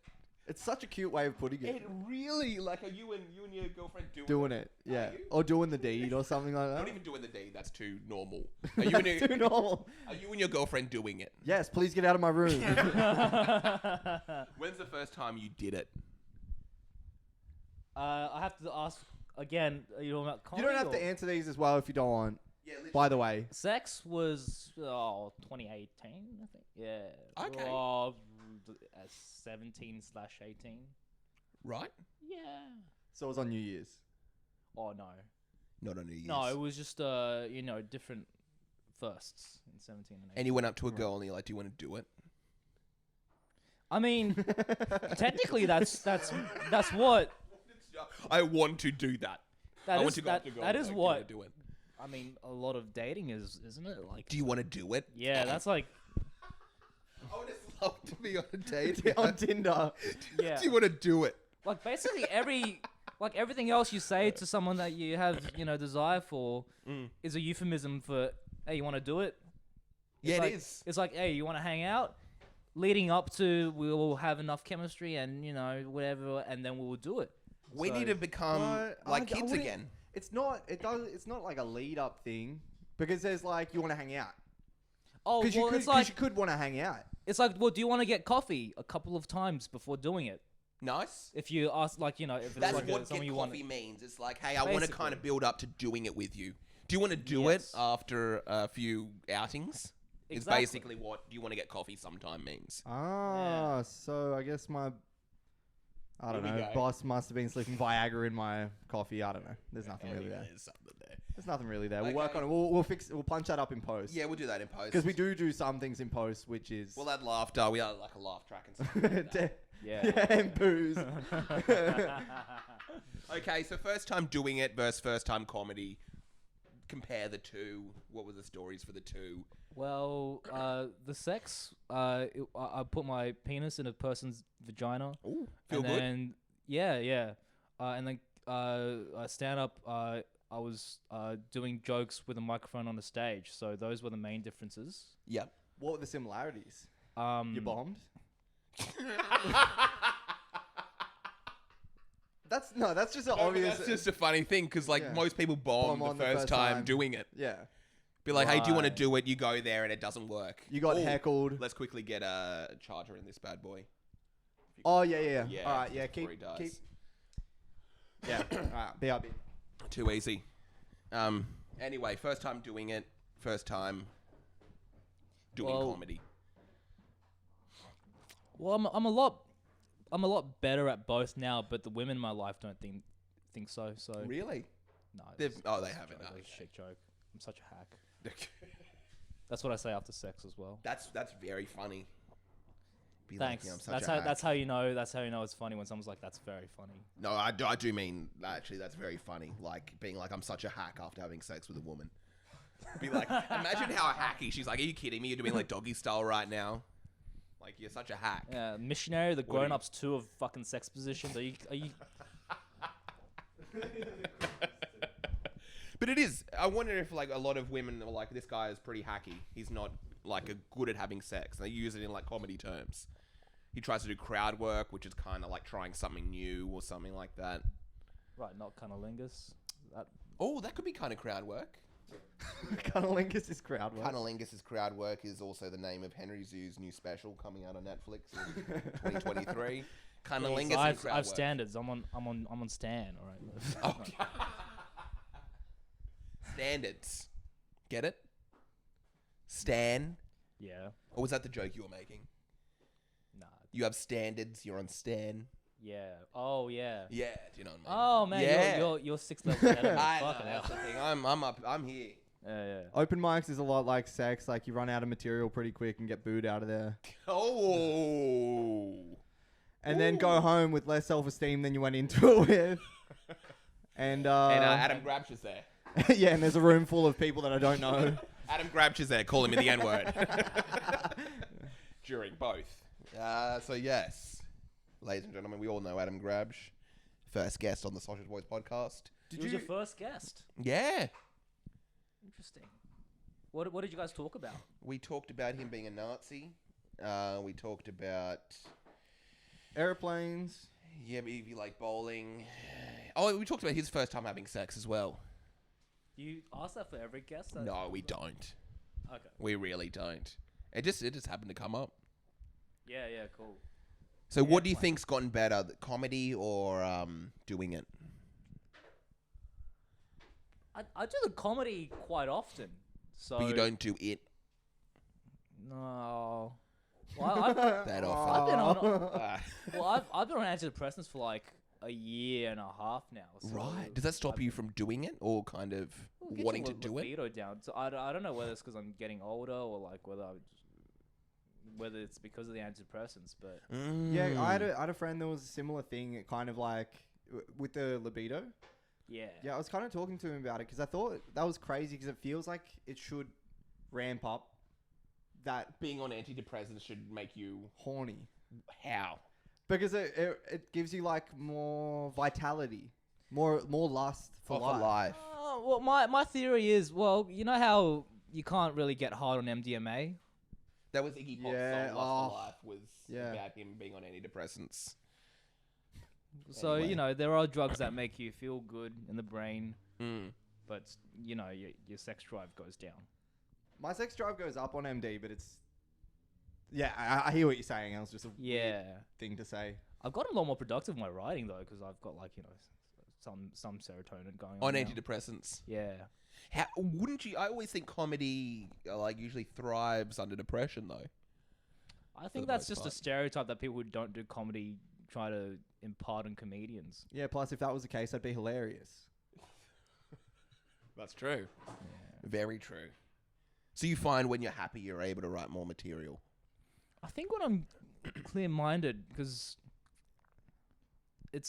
It's such a cute way of putting it. It really, like, are you and your girlfriend Doing it, yeah. you? Or doing the deed or something like that. Not even doing the deed. That's too normal. Are you and Too normal. Are you and your girlfriend doing it? Yes, please get out of my room. When's the first time you did it? I have to ask again. Are you talking about You comedy don't have or- to answer these as well if you don't want. Yeah. By the way, Sex was 2018, I think. Yeah. Okay. 17/18. Right. Yeah. so it was on New Year's. Oh no. Not on New Year's. No, it was just different firsts in 17 and 18. And you went up to a girl and you're like, "Do you want to do it?" I mean, technically that's what I want to do that. that I is want to go up to a girl that and is be like, "Do you wanna what do it. I mean. A lot of dating is, isn't it? Like, Do you want to do it? yeah, that's like, I would just love to be on a date On Tinder. yeah, Do you want to do it? like basically everything else you say to someone that you have desire for is a euphemism for, hey, you want to do it? Yeah, like, it is. It's like, hey, you want to hang out? Leading up to, we will have enough chemistry and whatever, and then we will do it. We So- need to become What? like I kids wouldn't- again. It's not. It's not like a lead up thing because there's like you want to hang out Oh, because well, it's like you could want to hang out. well, do you want to get coffee a couple of times before doing it? Nice. If you ask, like, if it's That's like what someone get you want. coffee means. It's like, hey, I want to Basically. kind of build up to doing it with you. Do you want to do Yes. it after a few outings? Is Exactly. basically what do you want to get coffee sometime means. Ah, so I guess my I don't Here we know. go. Boss must have been slipping Viagra in my coffee. I don't know. There's nothing really there. There's something there. There's nothing really there. We'll work Okay. on it. We'll fix. We'll punch that up in post. Yeah, we'll do that in post. Because we do some things in post, which is We'll add laughter. We add like a laugh track and stuff. Like that. Yeah. yeah, and booze. Okay, so first time doing it versus first time comedy. Compare the two. What were the stories for the two? Well, the sex, I put my penis in a person's vagina. Ooh, feel and good. then, yeah. And then stand up, I was doing jokes with a microphone on the stage. So those were the main differences. Yep. What were the similarities? Um, You bombed. That's just an obvious. That's just a funny thing because like Yeah. most people bomb Bomb on the the first first time time. doing it. Yeah. Be like, hey, do you want to Right. do it? You go there and it doesn't work. You got Ooh, heckled. Let's quickly get a charger in this bad boy. Oh yeah. Yeah. All right. Yeah. before he Keep. dies. Yeah. All right. BRB. Too easy. Anyway, first time doing it. First time doing Well, comedy. Well, I'm a lot better at both now, but the women in my life don't think so. So Really? no, They've- it's oh, they just a haven't, joke, oh, it's a okay. shit joke. I'm such a hack. That's what I say after sex as well. That's very funny. Be Thanks. Like, yeah, I'm such That's a how hack. that's how you know. That's how you know it's funny when someone's like, "That's very funny." No, I do mean actually that's very funny. Like being like I'm such a hack after having sex with a woman. Be like, imagine how hacky she's like. Are you kidding me? You're doing like doggy style right now. Like you're such a hack. Yeah, missionary. The What do you- grown-ups too of fucking sex positions. Are you? But it is. I wonder if like a lot of women are like, this guy is pretty hacky. He's not like good at having sex. They use it in like comedy terms. He tries to do crowd work, which is kind of like trying something new or something like that. Right, not cunnilingus. That Oh, that could be kind of crowd work. Cunnilingus is crowd work. Cunnilingus' crowd work is also the name of Henry Zhu's new special coming out on Netflix in 2023. Cunnilingus and I've crowd work. standards. I'm on Stan. All right. Oh. Standards. Get it? Stan. Yeah. Or was that the joke you were making? Nah. You have standards. You're on Stan. Yeah. Oh yeah. Yeah. Do you know what I mean? Oh man, Yeah. you're 6 levels ahead of me. I know, Fucking that's hell. the thing. I'm up. I'm here. Yeah. Open mics is a lot like sex. Like you run out of material pretty quick and get booed out of there, Oh. and then go home with less self-esteem than you went into it with. And Adam Grabsch is there. yeah, and there's a room full of people that I don't know. Adam Grabsch is there. Calling me the N-word. During both. So yes, ladies and gentlemen, we all know Adam Grabsch, first guest on the Sausage Boys podcast. He was your first guest. Yeah. Interesting. What did you guys talk about? We talked about him being a Nazi. We talked about Airplanes. Yeah, but if you like bowling. Oh, we talked about his first time having sex as well. You ask that for every guest? No, we don't. Okay. We really don't. It just happened to come up. Yeah, cool. So what do you think's gotten better, the comedy or doing it? I do the comedy quite often. So But you don't do it No. Well, I've that been often. on. I've been on antidepressants for like a year and a half now. So Right. Does that stop you from doing it or kind of wanting to do it? Libido down. So I don't know whether it's because I'm getting older or like whether it's because of the antidepressants, but Yeah, I had a friend that was a similar thing, it kind of like with the libido. yeah. Yeah, I was kind of talking to him about it because I thought that was crazy because it feels like it should ramp up that Being on antidepressants should make you horny how? because it gives you like more vitality, more lust for life. Well, my theory is, well, you know how you can't really get hard on MDMA? That was Iggy Pop's Yeah, song Lust for Life yeah. about him being on antidepressants. So, Anyway. you know, there are drugs that make you feel good in the brain, Mm. but, you know, your sex drive goes down. My sex drive goes up on MD, but it's I hear what you're saying. It was just a weird thing to say. I've gotten a lot more productive in my writing, though, because I've got, like, you know, some serotonin going on On now. antidepressants. Yeah. How wouldn't you? I always think comedy like usually thrives under depression, though. I think the that's most just part. a stereotype that people who don't do comedy try to impart on comedians. Yeah. Plus, if that was the case, that'd be hilarious. That's true. Very true. So you find when you're happy, you're able to write more material. I think when I'm clear-minded, because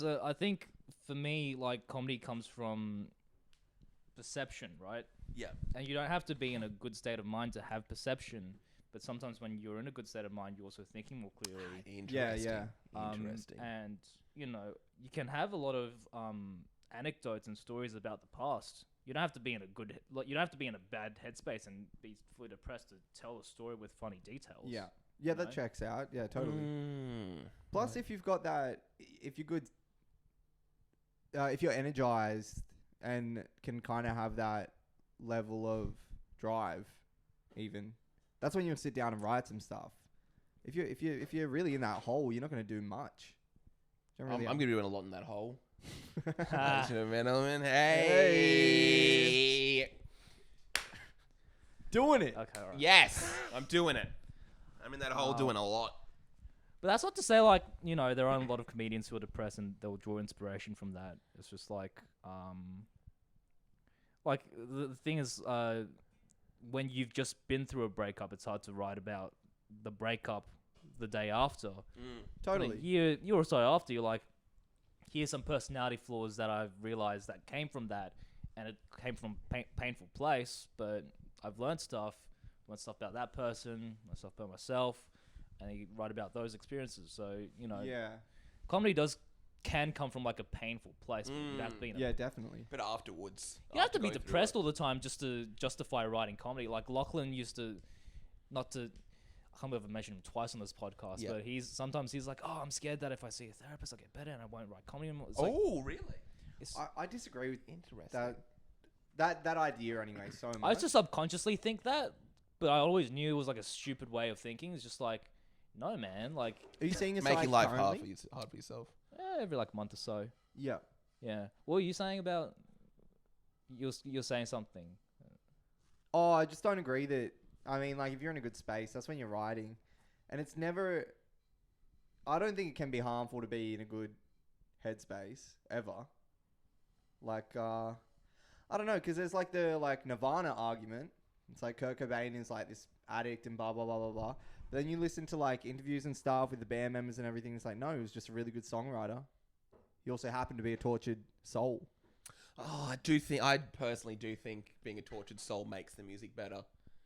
I think for me, like, comedy comes from perception, right? Yeah. And you don't have to be in a good state of mind to have perception, but sometimes when you're in a good state of mind, you're also thinking more clearly. Interesting. Yeah. Interesting. And, you know, you can have a lot of anecdotes and stories about the past. You don't have to be in you don't have to be in a bad headspace and be fully depressed to tell a story with funny details. Yeah, You that know? checks out. Yeah, totally. Mm. Plus, if you've got that, if you're good, if you're energized and can kind of have that level of drive, even that's when you'll sit down and write some stuff. If you're really in that hole, you're not going to do much. I'm going to be doing a lot in that hole. Ah. Ladies and gentlemen, hey. Doing it. Okay, all right. Yes, I'm doing it. I'm in that hole doing a lot. But that's not to say, like, you know, there are a lot of comedians who are depressed and they'll draw inspiration from that. It's just like the thing is, when you've just been through a breakup, it's hard to write about the breakup the day after. Totally. But a year or so after, you're like, here's some personality flaws that I've realized that came from that, and it came from painful place, but I've learned stuff about that person, learned stuff about myself, and you write about those experiences. So, you know, comedy can come from like a painful place. But you have to be in a, Definitely. But afterwards, you don't have to be depressed all the time just to justify writing comedy. Like Lachlan used to, I can't believe I've mentioned him twice on this podcast, but sometimes he's like, oh, I'm scared that if I see a therapist, I'll get better and I won't write comedy anymore. It's like, really? I disagree with Interesting. that idea anyway so much. I used to subconsciously think that, but I always knew it was like a stupid way of thinking. It's just like, no, man. Like, Are you seeing a Making side life currently? hard for yourself. every like month or so. Yeah. Yeah. What were you saying about? You're saying something. Oh, I just don't agree that. I mean, like, if you're in a good space, that's when you're writing, and it's never. I don't think it can be harmful to be in a good headspace ever. Like, I don't know, because there's like the Nirvana argument. It's like Kurt Cobain is like this addict and blah blah blah blah blah. But then you listen to like interviews and stuff with the band members and everything. It's like, no, he was just a really good songwriter. He also happened to be a tortured soul. Oh, I personally do think being a tortured soul makes the music better.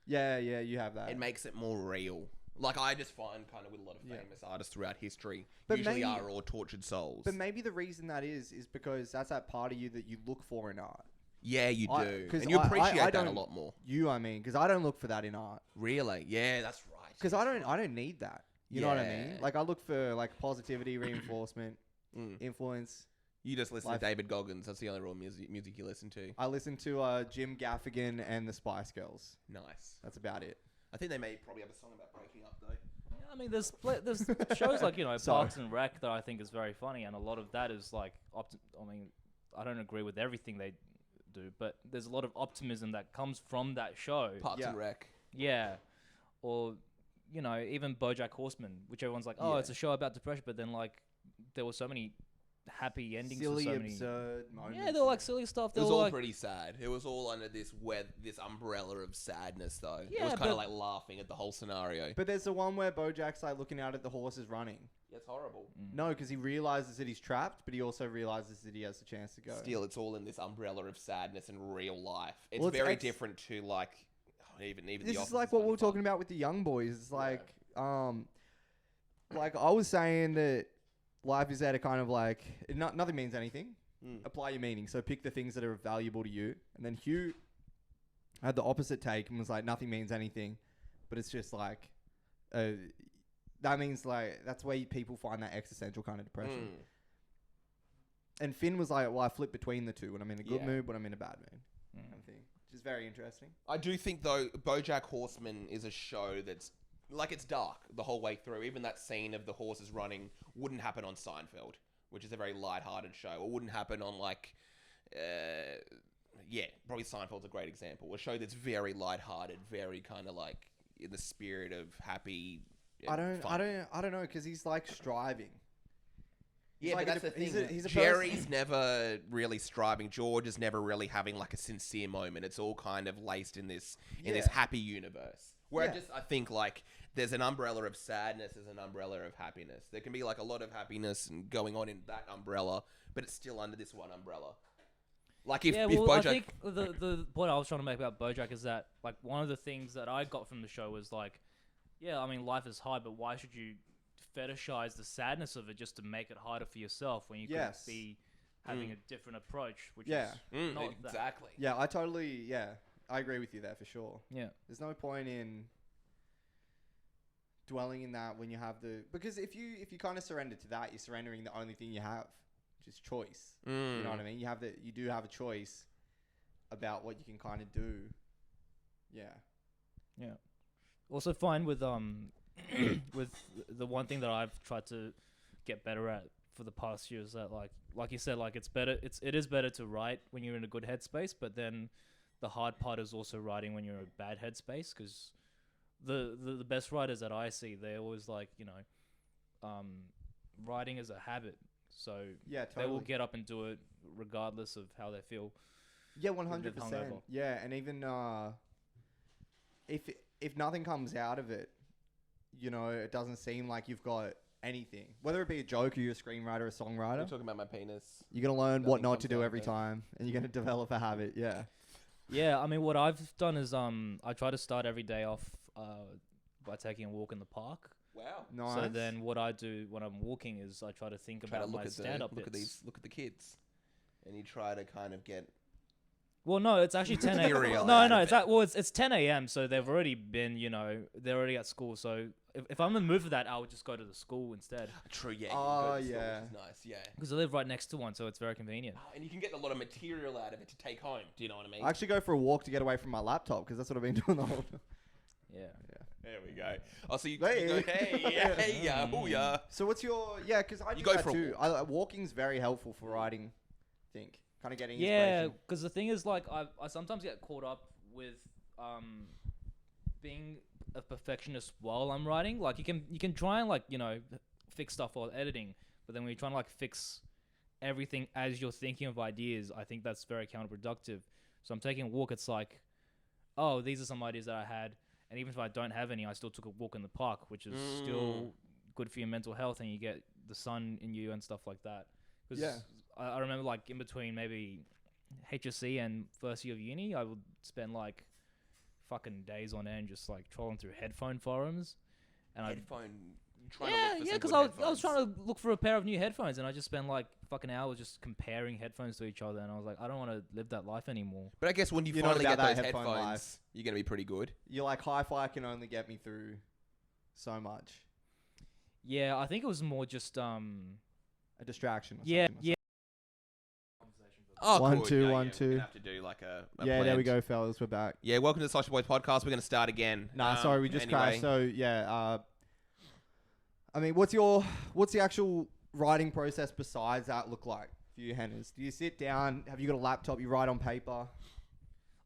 Yeah, you have that. It makes it more real. Like, I just find kind of with a lot of famous artists throughout history, But usually maybe- are all tortured souls. But maybe the reason that is because that's that part of you that you look for in art. Yeah, you I- do. 'cause And you I appreciate that a don't- lot more. I mean, because I don't look for that in art. Really? Yeah, that's right. Because I don't need that. You know what I mean? Yeah. Like I look for like positivity, reinforcement, influence. You just listen Life. to David Goggins. That's the only real music you listen to. I listen to Jim Gaffigan and the Spice Girls. Nice. That's about it. I think they may probably have a song about breaking up though. Yeah, I mean, there's shows like Parks and Rec that I think is very funny, and a lot of that is like I mean, I don't agree with everything they do, but there's a lot of optimism that comes from that show. Parks and Rec. Yeah, or even BoJack Horseman, which everyone's like, oh, it's a show about depression, but then like there were so many happy endings, Silly, for so many absurd moments. Yeah, they were like silly stuff. It was all pretty sad. It was all under this umbrella of sadness, though. Yeah, it was kind of but- like laughing at the whole scenario. But there's the one where BoJack's like looking out at the horses running. Yeah, it's horrible. No, because he realizes that he's trapped, but he also realizes that he has a chance to go. Still, it's all in this umbrella of sadness in real life. It's Well, it's very ex- different to like even This The is Office like what kind we of were fun. talking about with the young boys. It's like, like I was saying that life is there to kind of like nothing means anything. Apply your meaning. So pick the things that are valuable to you. And then Hugh had the opposite take and was like, nothing means anything, but it's just like, that means like that's where people find that existential kind of depression. And Finn was like, well, I flip between the two when I'm in a good mood, when I'm in a bad mood, kind of thing, which is very interesting. I do think though, BoJack Horseman is a show that's like it's dark the whole way through. Even that scene of the horses running wouldn't happen on Seinfeld, which is a very light-hearted show. Or wouldn't happen on like, probably Seinfeld's a great example. A show that's very light-hearted, very kind of like in the spirit of happy. I fun. don't know, because he's like striving. Yeah, like but that's the thing. he's a Jerry's person. never really striving. George is never really having like a sincere moment. It's all kind of laced in this happy universe. Where I think like there's an umbrella of sadness, there's an umbrella of happiness. There can be like a lot of happiness and going on in that umbrella, but it's still under this one umbrella. Like if BoJack... I think the point I was trying to make about BoJack is that like one of the things that I got from the show was like, yeah, I mean life is hard, but why should you fetishize the sadness of it just to make it harder for yourself when you could be having a different approach, which is not exactly. Yeah, I agree with you there for sure. Yeah. There's no point in dwelling in that when you have because if you kind of surrender to that, you're surrendering the only thing you have, which is choice. You know what I mean? You do have a choice about what you can kind of do. Yeah. Yeah. Also fine with with the one thing that I've tried to get better at for the past year is that like you said, like it is better to write when you're in a good headspace, but then the hard part is also writing when you're in a bad headspace, because the best writers that I see, they're always like, writing is a habit. So yeah, totally. they will get up and do it regardless of how they feel. Yeah, 100%. Yeah, and even if nothing comes out of it, it doesn't seem like you've got anything. Whether it be a joke or you're a screenwriter or a songwriter. You're talking about my penis. You're going to learn what not to do every out time, and you're going to develop a habit, yeah. Yeah, I mean, what I've done is I try to start every day off by taking a walk in the park. Wow. Nice. So then what I do when I'm walking is I try to think about my stand-up bits. Look at the kids. And you try to kind of get... Well, no, it's actually 10 a.m. Material No, out no, of it's 10 a.m. So they've already been, they're already at school. So if I'm in the mood for that, I would just go to the school instead. True, yeah. Oh, you can go to the store, yeah. which is nice, yeah. Because I live right next to one, so it's very convenient. And you can get a lot of material out of it to take home. Do you know what I mean? I actually go for a walk to get away from my laptop, because that's what I've been doing the whole time. Yeah. There we go. Oh, so you Hey. go, hey, yeah, oh, yeah. So what's your... Yeah, because I do go that for a too. Walking's very helpful for writing, I think. Kind of getting Yeah, inspiration. because the thing is, like, I sometimes get caught up with being a perfectionist while I'm writing. Like, you can try and, like, fix stuff while editing, but then when you're trying to, like, fix everything as you're thinking of ideas, I think that's very counterproductive. So I'm taking a walk, it's like, oh, these are some ideas that I had, and even if I don't have any, I still took a walk in the park, which is still good for your mental health, and you get the sun in you and stuff like that. Yeah. I remember, like, in between maybe HSC and first year of uni, I would spend, like, fucking days on end just, like, trolling through headphone forums. And because I was trying to look for a pair of new headphones, and I just spent, like, fucking hours just comparing headphones to each other, and I was like, I don't want to live that life anymore. But I guess when you You're not finally get about those that headphone headphones, life. you're going to be pretty good. You're like, hi-fi can only get me through so much. Yeah, I think it was more just A distraction. Or yeah, something. yeah. Oh, One, good. two, Yeah, one, yeah, two. We're gonna have to do like a Yeah, there we planned- go, fellas. We're back. Yeah, welcome to the Social Boys podcast. We're gonna start again. Nah, sorry, we just anyway. crashed. So yeah, I mean, what's the actual writing process besides that look like for you, Henners? Do you sit down? Have you got a laptop? You write on paper?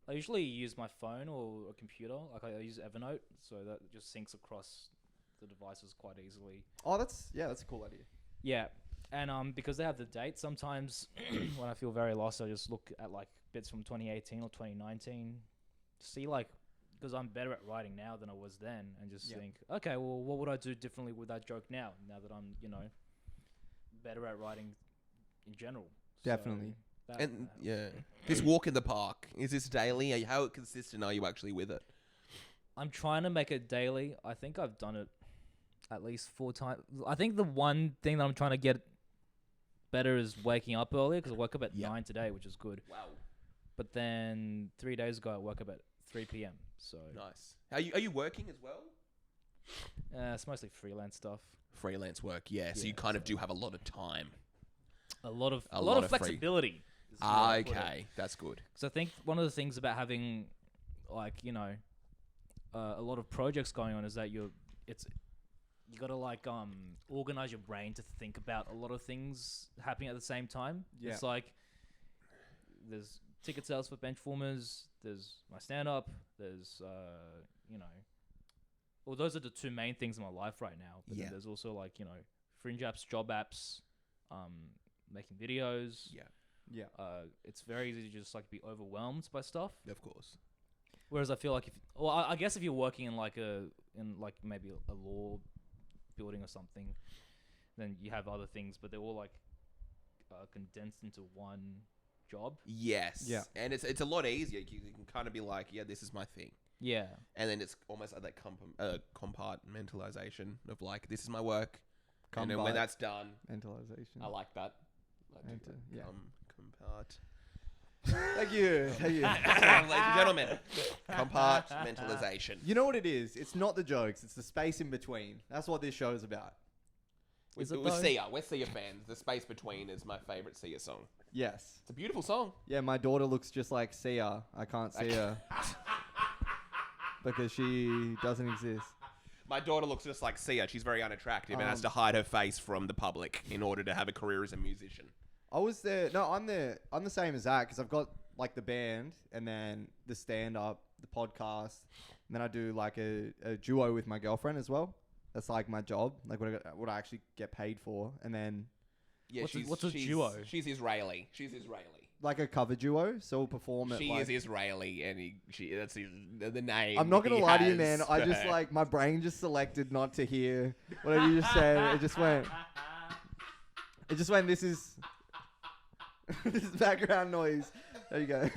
I usually use my phone or a computer. Like I use Evernote, so that just syncs across the devices quite easily. Oh, that's a cool idea. Yeah, and because they have the date, sometimes when I feel very lost, I just look at like bits from 2018 or 2019, see like, because I'm better at writing now than I was then, and just think, okay, well, what would I do differently with that joke now that I'm, better at writing in general. Definitely. So And yeah, this walk in the park, is this daily? How consistent are you actually with it? I'm trying to make it daily. I think I've done it at least 4 times. I think the one thing that I'm trying to get better is waking up earlier, because I woke up at 9 today, which is good. Wow, But then 3 days ago, I woke up at 3 p.m. So nice. Are you working as well? it's mostly freelance stuff. Freelance work, yeah. So you Yeah, kind of do have a lot of time. A lot of lot of free. flexibility. is the way I put it. Okay, that's good. Because I think one of the things about having, like, a lot of projects going on is that you gotta like organize your brain to think about a lot of things happening at the same time. Yeah. It's like there's ticket sales for Benchwarmers, there's my stand-up, there's well, those are the 2 main things in my life right now. But then there's also like fringe apps, job apps, making videos. Yeah. It's very easy to just like be overwhelmed by stuff. Of course. Whereas I feel like I guess if you're working in maybe a law building or something, then you have other things, but they're all like condensed into one job. Yes. Yeah. And it's a lot easier. You can kind of be like, yeah, this is my thing. Yeah. And then it's almost like that compartmentalization of like, this is my work. And then when that's done, Mentalization. I like that. Yeah. Compart. Thank you. Ladies and gentlemen, compartmentalization. You know what it is? It's not the jokes. It's the space in between. That's what this show is about. Is it We're though? Sia. We're Sia fans. The Space Between is my favorite Sia song. Yes. It's a beautiful song. Yeah, my daughter looks just like Sia. I can't see her because she doesn't exist. My daughter looks just like Sia. She's very unattractive and has to hide her face from the public in order to have a career as a musician. I was there. No, I'm the same as that because I've got like the band and then the stand up, the podcast, and then I do like a duo with my girlfriend as well. That's like my job, like what I actually get paid for, and then Yeah, what's a duo? She's Israeli. like a cover duo. So we'll perform it. She like, is Israeli, and that's the name. I'm not gonna he lie to you, has man. for I just her. like my brain just selected not to hear whatever you just said. It just went. It just went. This is this is background noise. There you go.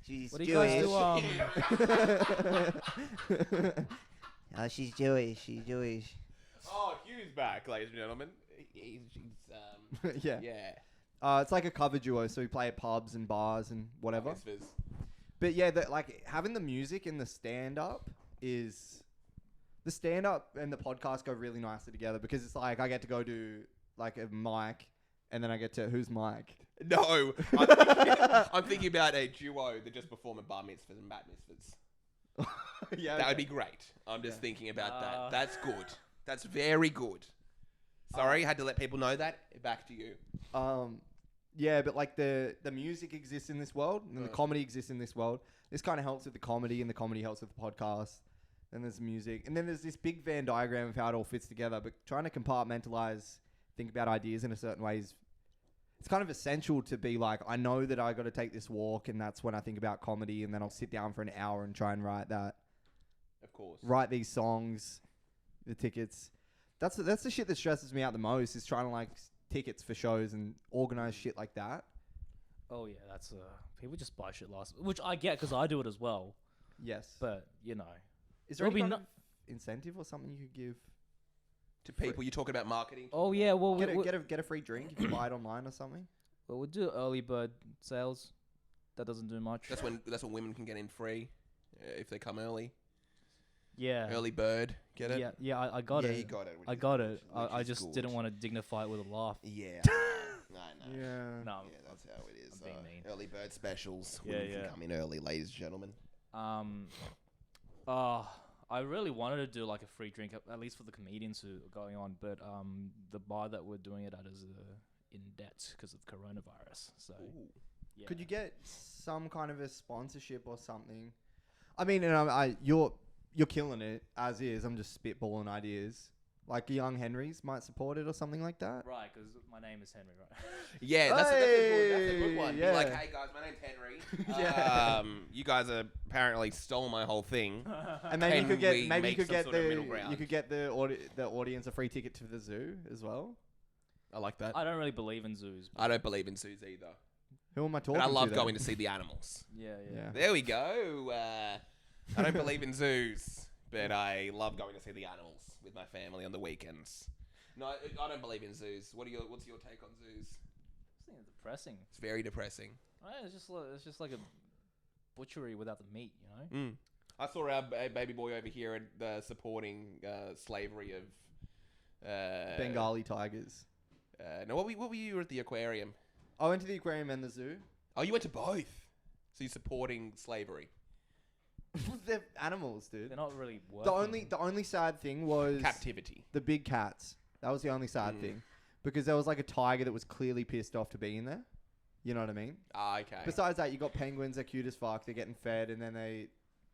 She's What do you guys do? Oh, she's Jewish. She's Jewish. Oh, Hugh's back, ladies and gentlemen. She's Yeah. yeah. It's like a cover duo, so we play at pubs and bars and whatever. Misfits. But yeah, like having the music and the stand up and the podcast go really nicely together because it's like I get to go do like a mic and then I get to who's Mike? No, I'm thinking about a duo that just perform at bar mitzvahs and bat mitzvahs. Yeah, That would be great. I'm just thinking about that. That's good. That's very good. Oh. Sorry, had to let people know that. Back to you. Yeah, but like the music exists in this world and the comedy exists in this world. This kind of helps with the comedy and the comedy helps with the podcast. Then there's music. And then there's this big Venn diagram of how it all fits together. But trying to compartmentalize, think about ideas in a certain way it's kind of essential to be like, I know that I got to take this walk and that's when I think about comedy and then I'll sit down for an hour and try and write that. Of course. Write these songs, the tickets. That's the shit that stresses me out the most is trying to like tickets for shows and organize shit like that. Oh yeah, that's people just buy shit last, which I get because I do it as well. Yes. But Is there It'll any be kind of incentive or something you could give? To people, you're talking about marketing. oh yeah, well Get a free drink if you buy it online or something. we'll do early bird sales. That doesn't do much. That's when women can get in free if they come early. Yeah. Early bird. Get it? Yeah, I got Yeah, it. you got it. I got it. which I is just good. didn't want to dignify it with a laugh. Yeah. No. Yeah. No, Yeah, that's how it is. I'm being mean. Early bird specials. Yeah, Women yeah. can come in early, ladies and gentlemen. I really wanted to do like a free drink, at least for the comedians who are going on, but the bar that we're doing it at is in debt because of coronavirus. So, yeah. Could you get some kind of a sponsorship or something? I mean, and you're killing it as is. I'm just spitballing ideas. Like young Henrys might support it or something like that. Right, because my name is Henry, right? Yeah, that's a good one. Yeah. Be like, hey guys, my name's Henry. You guys apparently stole my whole thing. And maybe Can you could get we maybe you make could some get sort of middle ground? the you could get the audience a free ticket to the zoo as well. I like that. I don't really believe in zoos. I don't believe in zoos either. Who am I talking But I to? love then? going to see the animals. Yeah. There we go. I don't believe in zoos, but I love going to see the animals with my family on the weekends. No, I don't believe in zoos. What's your take on zoos? It's depressing. It's very depressing. Right, it's just like a butchery without the meat, you know? I saw our baby boy over here supporting slavery of Bengali tigers. No, what were you at the aquarium? I went to the aquarium and the zoo. Oh, you went to both. So you're supporting slavery. They're animals, dude. They're not really working. The only sad thing was Captivity. the big cats. That was the only sad thing, because there was like a tiger that was clearly pissed off to be in there. You know what I mean? Ah, okay. Besides that, you got penguins. They're cute as fuck. They're getting fed, and then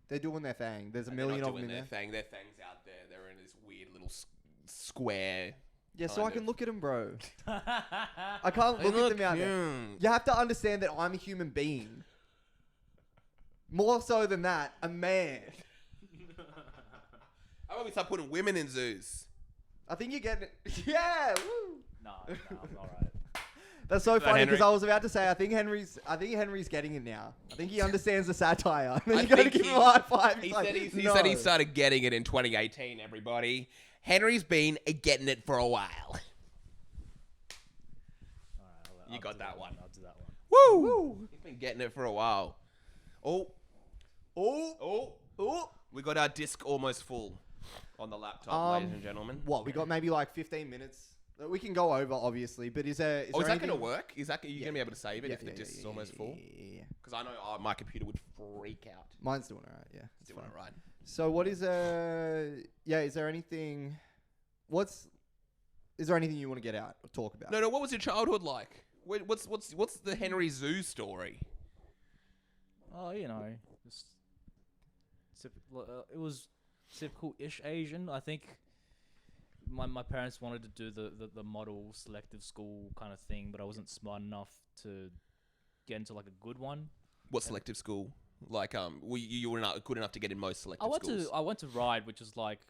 they're doing their thing. There's a million of them in there. Their thing's out there. They're in this weird little square. Yeah, so I kind can of. look at them, bro. I can't look at them out there. You have to understand that I'm a human being. More so than that, a man. How about we start putting women in zoos? I think you're getting it. Yeah, woo. No, I'm alright. That's so funny Henry. because I was about to say I think Henry's getting it now. I think he understands the satire. I You gotta think give him a high five. He He's said like, he "No." said he started getting it in 2018. Everybody, Henry's been getting it for a while. Alright, You got that one. I'll do that one. Woo! He's been getting it for a while. Oh, we got our disc almost full on the laptop, ladies and gentlemen. What, we got maybe like 15 minutes. We can go over, obviously, but is there Oh, is that anything... going to work? Are you going to be able to save it Yeah, if the yeah, disc yeah, is almost full? Yeah. Because I know my computer would freak out. Mine's doing alright, yeah. It's doing it right. So what is is there anything... Is there anything you want to get out or talk about? No. What was your childhood like? What's the Henry Zhu story? Oh, you know, just it was typical-ish Asian. I think my parents wanted to do the model selective school kind of thing, but I wasn't smart enough to get into like a good one. What selective school? Like, you were not good enough to get in most selective schools. I went to Ride, which is like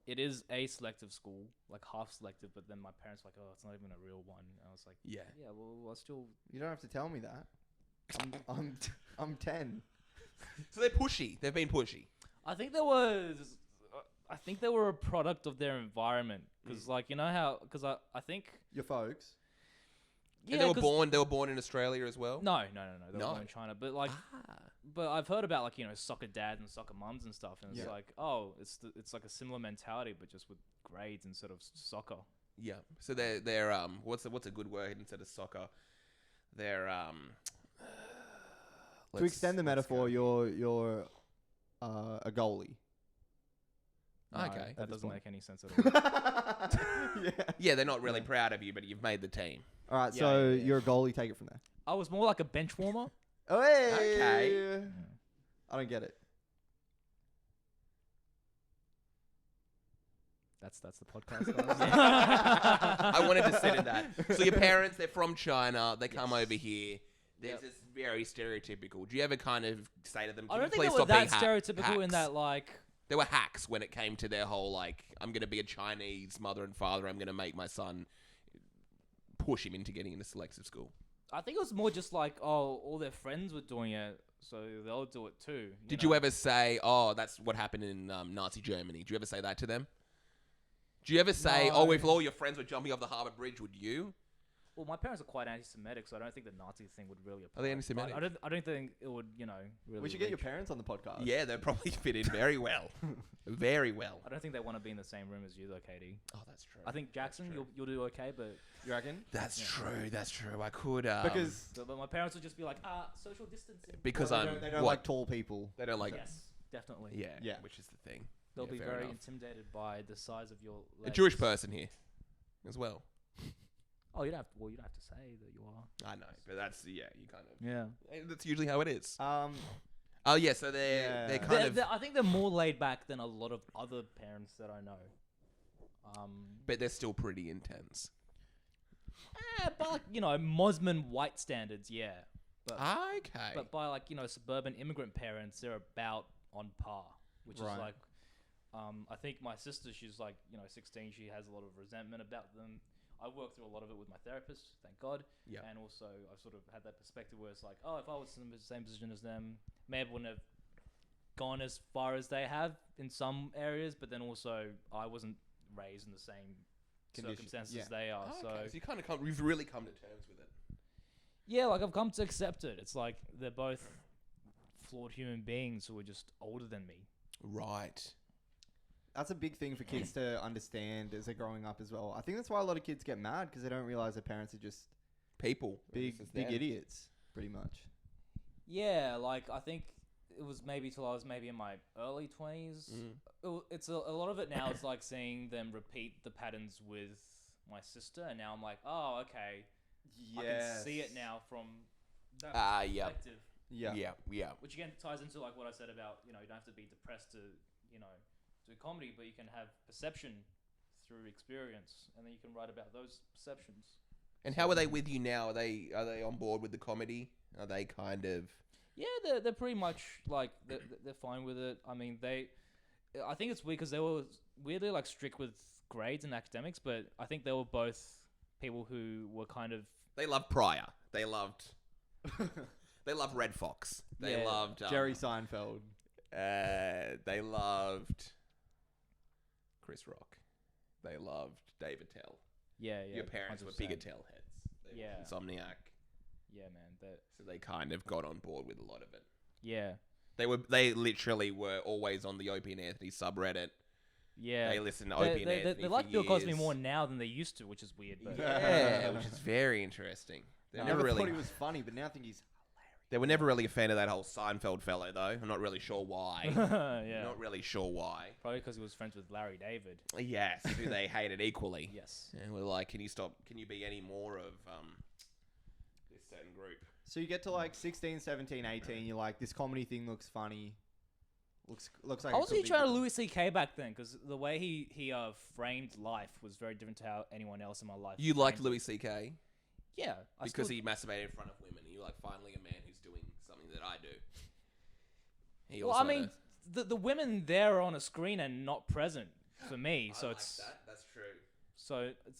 it is a selective school, like half selective, but then my parents were like, oh, it's not even a real one. And I was like, Yeah. Well, I still. You don't have to tell me that. I'm 10. So they're pushy. They've been pushy. I think they were a product of their environment, because like, you know how, because I think Your folks. yeah, And they were 'cause- born in Australia as well. No, they were No. born in China, but like, but I've heard about like, you know, soccer dads and soccer mums and stuff, and it's Yeah. like, oh, it's like a similar mentality, but just with grades instead of soccer. Yeah. So they're what's a good word instead of soccer? They're To extend the metaphor, you're a goalie. No, Okay. that this doesn't point. make any sense at all. Yeah. Yeah, they're not really proud of you, but you've made the team. All right, Yeah, so yeah. you're a goalie. Take it from there. I was more like a bench warmer. Oh, hey! Okay. I don't get it. That's the podcast. I wanted to sit in that. So your parents, they're from China. They come over here. There's Yep. this very stereotypical. Do you ever kind of say to them, I "Can don't you think please they were stop that being stereotypical in hacks?" that like. They were hacks when it came to their whole, like, I'm going to be a Chinese mother and father. I'm going to make my son push him into getting into selective school. I think it was more just like, oh, all their friends were doing it, so they'll do it too. Did you ever say, oh, that's what happened in Nazi Germany? Do you ever say that to them? Do you ever say, No. oh, if all your friends were jumping off the Harvard Bridge, would you? Well, my parents are quite anti-Semitic, so I don't think the Nazi thing would really apply. Are they But anti-Semitic? I don't think it would, really. We should get your reach. parents on the podcast. Yeah, they'd probably fit in very well. Very well. I don't think they want to be in the same room as you, though, Katie. Oh, that's true. I think Jackson, you'll do okay, but You reckon? That's Yeah. true. That's true. I could Because but my parents would just be like, social distancing. because well, I'm they don't what? like tall people. They don't like Yes, definitely. yeah, Yeah. which is the thing. They'll Yeah, be fair very enough. intimidated by the size of your legs. A Jewish person here, as well. Oh, you don't have to say that you are. I know, but that's you kind of. Yeah. That's usually how it is. Um, Oh yeah, so they're Yeah. kind of, I think they're more laid back than a lot of other parents that I know. but they're still pretty intense. By Mosman white standards, yeah. But Okay. but by suburban immigrant parents, they're about on par, which Right. is like, I think my sister, she's 16. She has a lot of resentment about them. I worked through a lot of it with my therapist, thank God. Yeah. And also, I've sort of had that perspective where it's like, oh, if I was in the same position as them, maybe wouldn't have gone as far as they have in some areas, but then also I wasn't raised in the same circumstances yeah. as they are. Okay, so you kind of you've really come to terms with it. Yeah, I've come to accept it. It's like they're both flawed human beings who are just older than me. Right. that's a big thing for kids to understand as they're growing up as well. I think that's why a lot of kids get mad because they don't realize their parents are just People. big This is big them. idiots, pretty much. Yeah, I think it was maybe till I was maybe in my early 20s. It's a lot of it now. It's like seeing them repeat the patterns with my sister, and now I'm like, oh, okay, I can see it now from that Yeah. perspective. Yeah. Yeah. Which again ties into what I said about you don't have to be depressed to do comedy, but you can have perception through experience, and then you can write about those perceptions. And how are they with you now? Are they on board with the comedy? Are they kind of? Yeah, they're pretty much they're fine with it. I mean, I think it's weird because they were weirdly strict with grades and academics, but I think they were both people who were kind of They loved Pryor. They loved. They loved Red Fox. They Yeah. loved Jerry Seinfeld. They loved Chris Rock. They loved Dave Attell. yeah. Your parents were 100%. big Attell heads. They Yeah. were Insomniac. Yeah, man. So they kind of got on board with a lot of it. Yeah, They literally were always on the Opie and Anthony subreddit. yeah. They listened to Opie and Anthony They like for Bill Cosby years. more now than they used to, which is weird. But Yeah, which is very interesting. They I never never really. thought he was funny, but now I think he's They were never really a fan of that whole Seinfeld fellow, though. I'm not really sure why. yeah, Not really sure why. probably because he was friends with Larry David. Yes, who they hated equally. Yes. And we're like, can you be any more of this certain group? So you get to 16, 17, 18, you're like, this comedy thing looks funny. Looks like I it was could really be trying to good. Louis C.K. back then because the way he framed life was very different to how anyone else in my life. You liked framed it. Louis C.K. Yeah, because he masturbated in front of women. You're like, finally a man who's doing something that I do. He Well, also I mean, the women there are on a screen and not present for me, so it's That's true.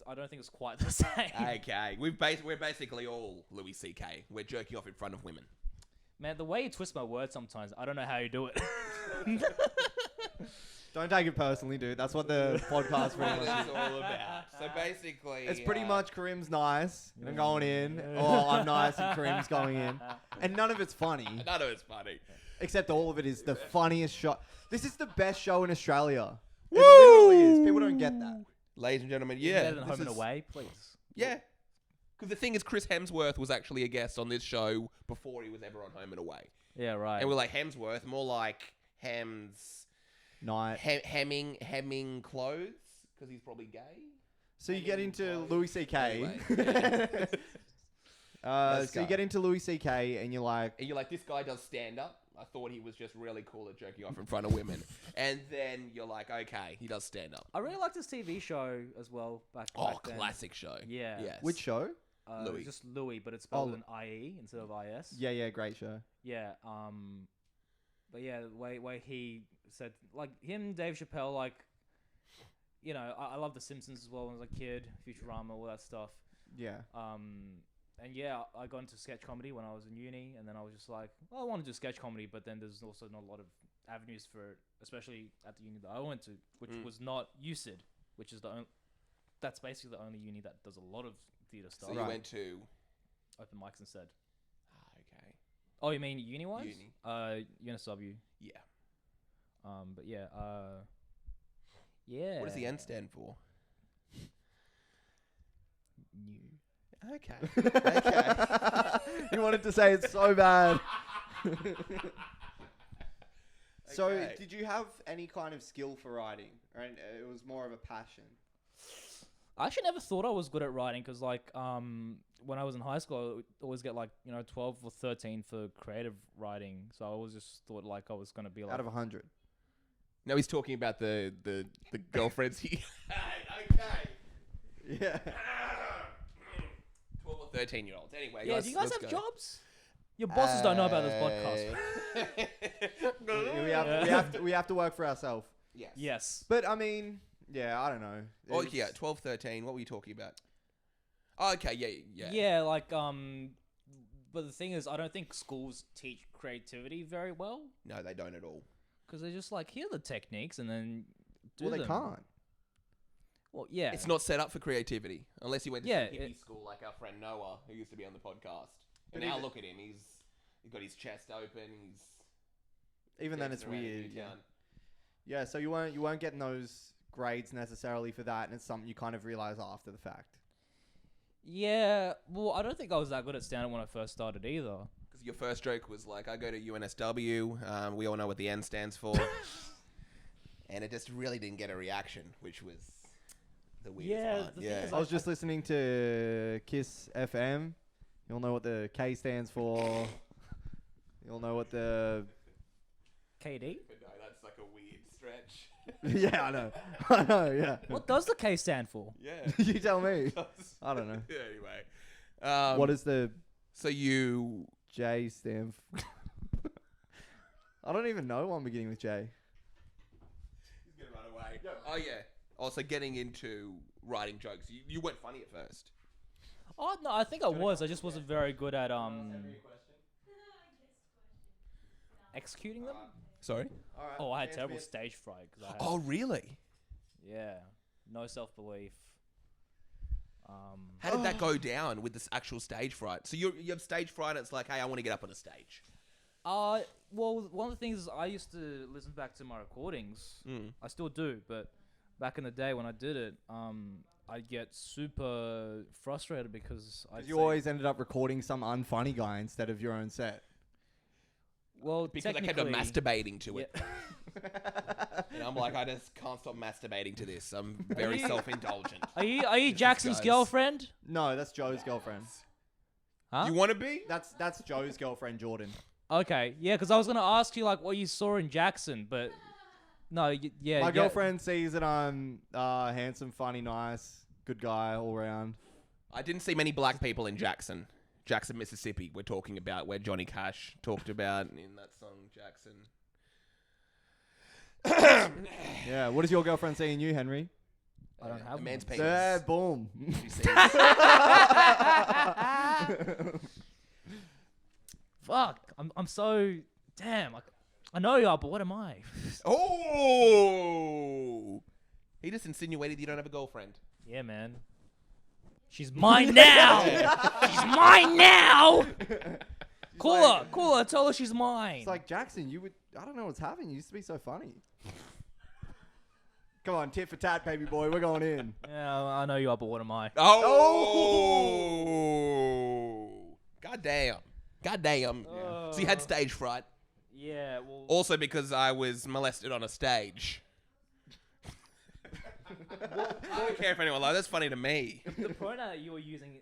I don't think it's quite the same. Okay, we're basically all Louis C.K. We're jerking off in front of women. Man, the way you twist my words sometimes, I don't know how you do it. Don't take it personally, dude. That's what the podcast pretty What much it's is. all about. So basically, It's pretty much Karim's nice and going in, or I'm nice and Karim's going in. And none of it's funny, none of it's funny. except all of it is the funniest show. This is the best show in Australia. It literally is. People don't get that. Ladies and gentlemen, Better yeah, than this Home and is- Away, please. Yeah. Because the thing is, Chris Hemsworth was actually a guest on this show before he was ever on Home and Away. Yeah, right. And we're like, Hemsworth, more like Night. Hemming clothes, because he's probably gay. So you get into Anyway. Louis C.K. Anyway, So go. you get into Louis C.K. and you're like, And you're like, this guy does stand-up. I thought he was just really cool at jerking off in front of women. And then you're like, okay, he does stand-up. I really liked this TV show as well back Oh, then. classic show. Yeah. Yes. which show? Louis. Just Louis, but it's spelled Oh. with an I-E instead of I-S. Yeah, great show. Yeah. But yeah, the way he said, like him, Dave Chappelle, like, I love The Simpsons as well when I was a kid, Futurama, all that stuff. Yeah. And yeah, I got into sketch comedy when I was in uni, and then I was just like, well, I want to do sketch comedy, but then there's also not a lot of avenues for it, especially at the uni that I went to, which was not UCID, which is that's basically the only uni that does a lot of theatre stuff. So you went to... Open mics instead. Okay. Oh, you mean uni-wise? Uni. UNSW. Yeah. But yeah. Yeah. What does the N stand for? New. Okay. Okay. You wanted to say it so bad. So, Okay. did you have any kind of skill for writing? Or it was more of a passion? I actually never thought I was good at writing because, like, when I was in high school, I would always get, like, 12 or 13 for creative writing. So I always just thought, like, I was going to be, like... Out of 100. No, he's talking about the girlfriends he had. Okay. Yeah. 12 or 13-year-olds. Anyway, Yeah, guys, do you guys let's have go. jobs? Your bosses don't know about this podcast. we have to work for ourselves. Yes. Yes. But, I mean, yeah, I don't know. Oh, It's- yeah, 12, 13. What were you talking about? Oh, okay, yeah. Yeah, like, but the thing is, I don't think schools teach creativity very well No, they don't at all. because they're just like, here are the techniques and then do Well, they them. can't. Well, yeah. It's not set up for creativity unless you went to Yeah, some hippie it- school like our friend Noah, who used to be on the podcast. But And now even- look at him. He's got his chest open. He's Even then, it's dancing around weird. Yeah. Newtown. Yeah, so you weren't getting those grades necessarily for that, and it's something you kind of realize after the fact. Yeah, well, I don't think I was that good at stand-up when I first started either. Because your first joke was like, I go to UNSW. We all know what the N stands for. And it just really didn't get a reaction, which was the weirdest Yeah, part. the thing Yeah. is, I was just listening to Kiss FM. You'll know what the K stands for. You'll know what the... KD? But no, that's like a weird stretch. Yeah, I know. I know, yeah. What does the K stand for? Yeah. You tell me. I don't know. Anyway. What does the So you... J stand for? I don't even know one beginning with J. He's going to run away. Oh, yeah. Also, getting into writing jokes. You weren't funny at first. Oh, no, I think I was. I just wasn't very good at executing them. Sorry? Oh, I had terrible stage fright. 'Cause I had, Oh, really? yeah. No self-belief. How did that go down with this actual stage fright? So you have stage fright and it's like, hey, I want to get up on a stage. Well, one of the things is I used to listen back to my recordings. I still do, but back in the day when I did it, I'd get super frustrated because You always ended up recording some unfunny guy instead of your own set. well, Because I kept technically, on masturbating to it. Yeah. And I'm like, I just can't stop masturbating to this. I'm very self-indulgent. Are you Jackson's guys. girlfriend? No, that's Joe's girlfriend. Huh? You want to be? That's Joe's girlfriend, Jordan. Okay, yeah, because I was gonna ask you like what you saw in Jackson, but no, yeah. My girlfriend sees that I'm handsome, funny, nice, good guy all round. I didn't see many black people in Jackson. Jackson, Mississippi, we're talking about, where Johnny Cash talked about in that song, Jackson. Yeah, what does your girlfriend see in you, Henry? I don't have a man's one. penis. Yeah, boom. She sees- Fuck, I'm so damn. I know you are, but what am I? Oh! He just insinuated you don't have a girlfriend. Yeah, man. She's mine now. She's mine now. Call her. Tell her she's mine. It's like, Jackson, I don't know what's happening. You used to be so funny. Come on, tit for tat, baby boy. We're going in. Yeah, I know you are, but what am I? Oh! Goddamn. So you had stage fright. Yeah, well. Also because I was molested on a stage. I don't care if anyone likes. That's funny to me. The pronoun that you were using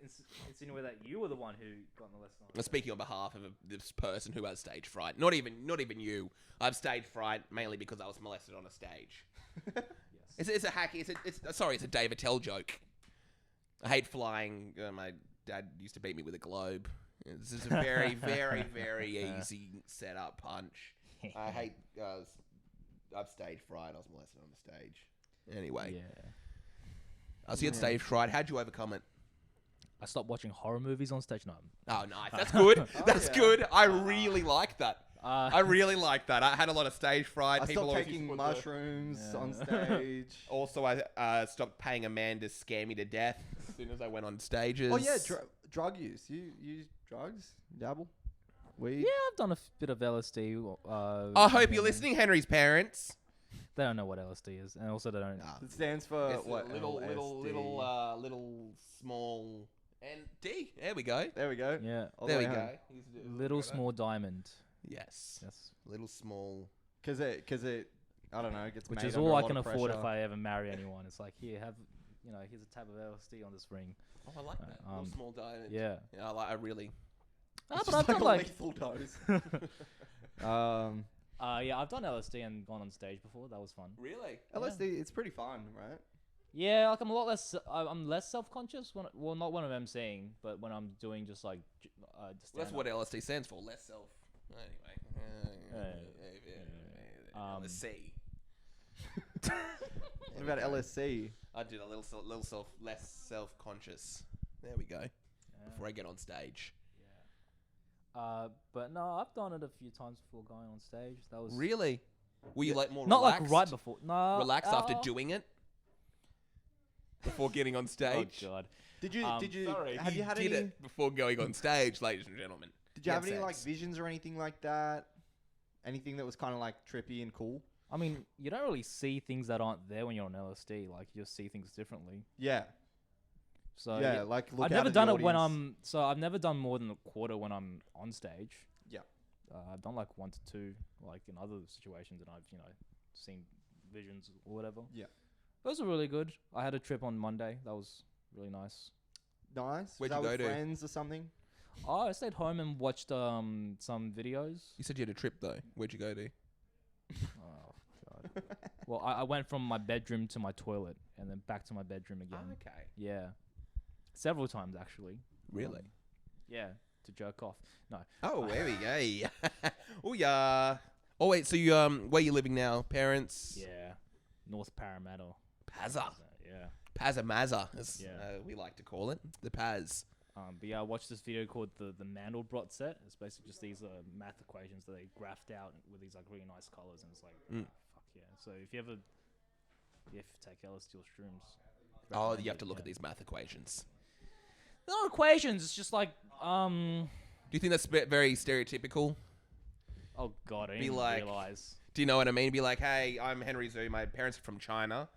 insinuated that you were the one who got molested. I'm speaking on behalf of this person who has stage fright. Not even you. I have stage fright mainly because I was molested on a stage. Yes. It's a hacky. It's a Dave Attell joke. I hate flying. My dad used to beat me with a globe. This is a very, very, very easy setup punch. I hate. I've stage fright. I was molested on the stage. Anyway. Yeah. So you had stage fright. How'd you overcome it? I stopped watching horror movies on stage. No. Oh, nice. That's good. That's yeah. good. I really like that. I really like that. I had a lot of stage fright. I People stopped always taking used to put mushrooms on stage. Also, I stopped paying a man to scare me to death. soon as I went on stages. Oh yeah, drug use. You use drugs? Dabble? Weed? Yeah, I've done a bit of LSD. I hope you're listening, Henry's parents. They don't know what LSD is, and also they don't. It stands for It's what? a little small and D. There we go. There we go. Yeah, All the There we way go. home. little small diamond. Yes. Yes, Little small. Cause it, I don't know, gets which made is under all a I lot can of afford if pressure. I ever marry anyone. It's like here's a tab of LSD on this ring. Oh, I like that. Little small diamond. Yeah. Yeah, I really. Ah, It's but I've just done like a like lethal dose. yeah, I've done LSD and gone on stage before. That was fun. Really? LSD, it's pretty fun, right? Yeah, like I'm a lot less. I'm less self-conscious when, well, not when I'm emceeing, but when I'm doing just like. Just Well, that's what LSD stands for. Less self. Anyway. LSC. What about LSC? I did a little less self-conscious. There we go. Before I get on stage. But no, I've done it a few times before going on stage. That was Really? Were you like more not relaxed? like right before. No, Relaxed after doing it? Before getting on Oh stage? god. Did you Sorry, have you had did any it before going on stage, ladies and gentlemen. did you have Yes, any like thanks. visions or anything like that? Anything that was kind of like trippy and cool? I mean, you don't really see things that aren't there when you're on LSD. Like you just see things differently. Yeah. So yeah, like look I've out never at done the it when audience. I've never done more than a quarter when I'm on stage. Yeah. I've done like 1 to 2, like in other situations, and I've seen visions or whatever. Yeah. Those were really good. I had a trip on Monday. That was really nice. Nice. Where'd Was you that go with to? friends or something? Oh, I stayed home and watched some videos. You said you had a trip though. Where'd you go to? Oh god. Well, I went from my bedroom to my toilet and then back to my bedroom again. Okay. Yeah. Several times actually. Really? Yeah, to jerk off. No. Oh, there we go. Oh yeah. Oh wait, so you where you living now? Parents? Yeah. North Parramatta. Pazza. Yeah. Pazza-mazza, as Yeah. we like to call it. The Paz. But yeah, I watched this video called the Mandelbrot set. It's basically just these math equations that they graphed out with these like really nice colors, and it's like, fuck yeah. So if you take LSD or shrooms. Oh, recommend you have it, to look yeah. at these math equations. They're not equations. It's just like Do you think that's very stereotypical? oh god, I Be didn't like- realize. Do you know what I mean? Be like, hey, I'm Henry Zhu. My parents are from China.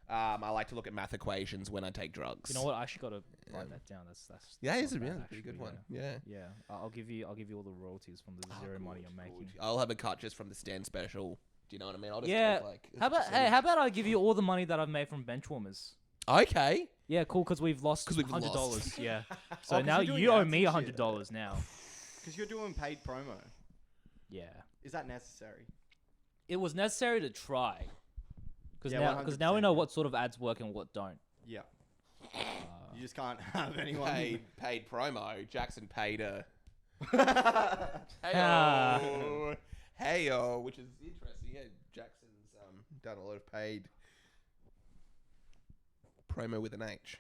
I like to look at math equations when I take drugs. You know what? I actually got to write that down. That's Yeah, that's it's a not bad, really pretty good actually, one. Yeah. Yeah, I'll give you all the royalties from the zero money I'm making. I'll have a cut just from the stand special. Do you know what I mean? I'll just Yeah. take like. How about I give you all the money that I've made from Benchwarmers? Okay. Yeah, cool. Because we've lost 'Cause we've $100. lost. Yeah. Oh, So 'cause now you're doing you owe ads me and shit. $100 now. Because you're doing paid promo. Yeah. Is that necessary? It was necessary to try. Because Yeah, now we know 100%, what sort of ads work and what don't. Yeah. You just can't have anyone. Paid promo. Jackson paid a. Ah. Heyo, which is interesting. Yeah, Jackson's done a lot of paid promo with an H.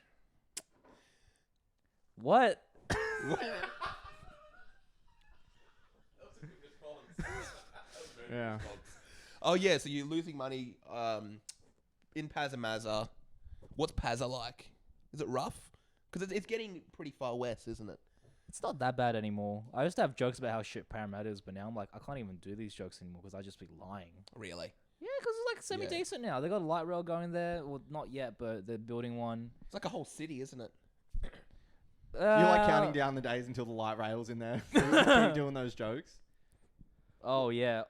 What? Yeah. Oh yeah, so you're losing money in Pazza-mazza. What's Pazza like? Is it rough? Because it's getting pretty far west, isn't it? It's not that bad anymore. I used to have jokes about how shit Parramatta is, but now I'm like, I can't even do these jokes anymore because I'd just be lying. Really? Yeah, because it's like semi-decent now. They got a light rail going there. Well, not yet, but they're building one. It's like a whole city, isn't it? You're like counting down the days until the light rail's in there. Keep doing those jokes. Oh yeah.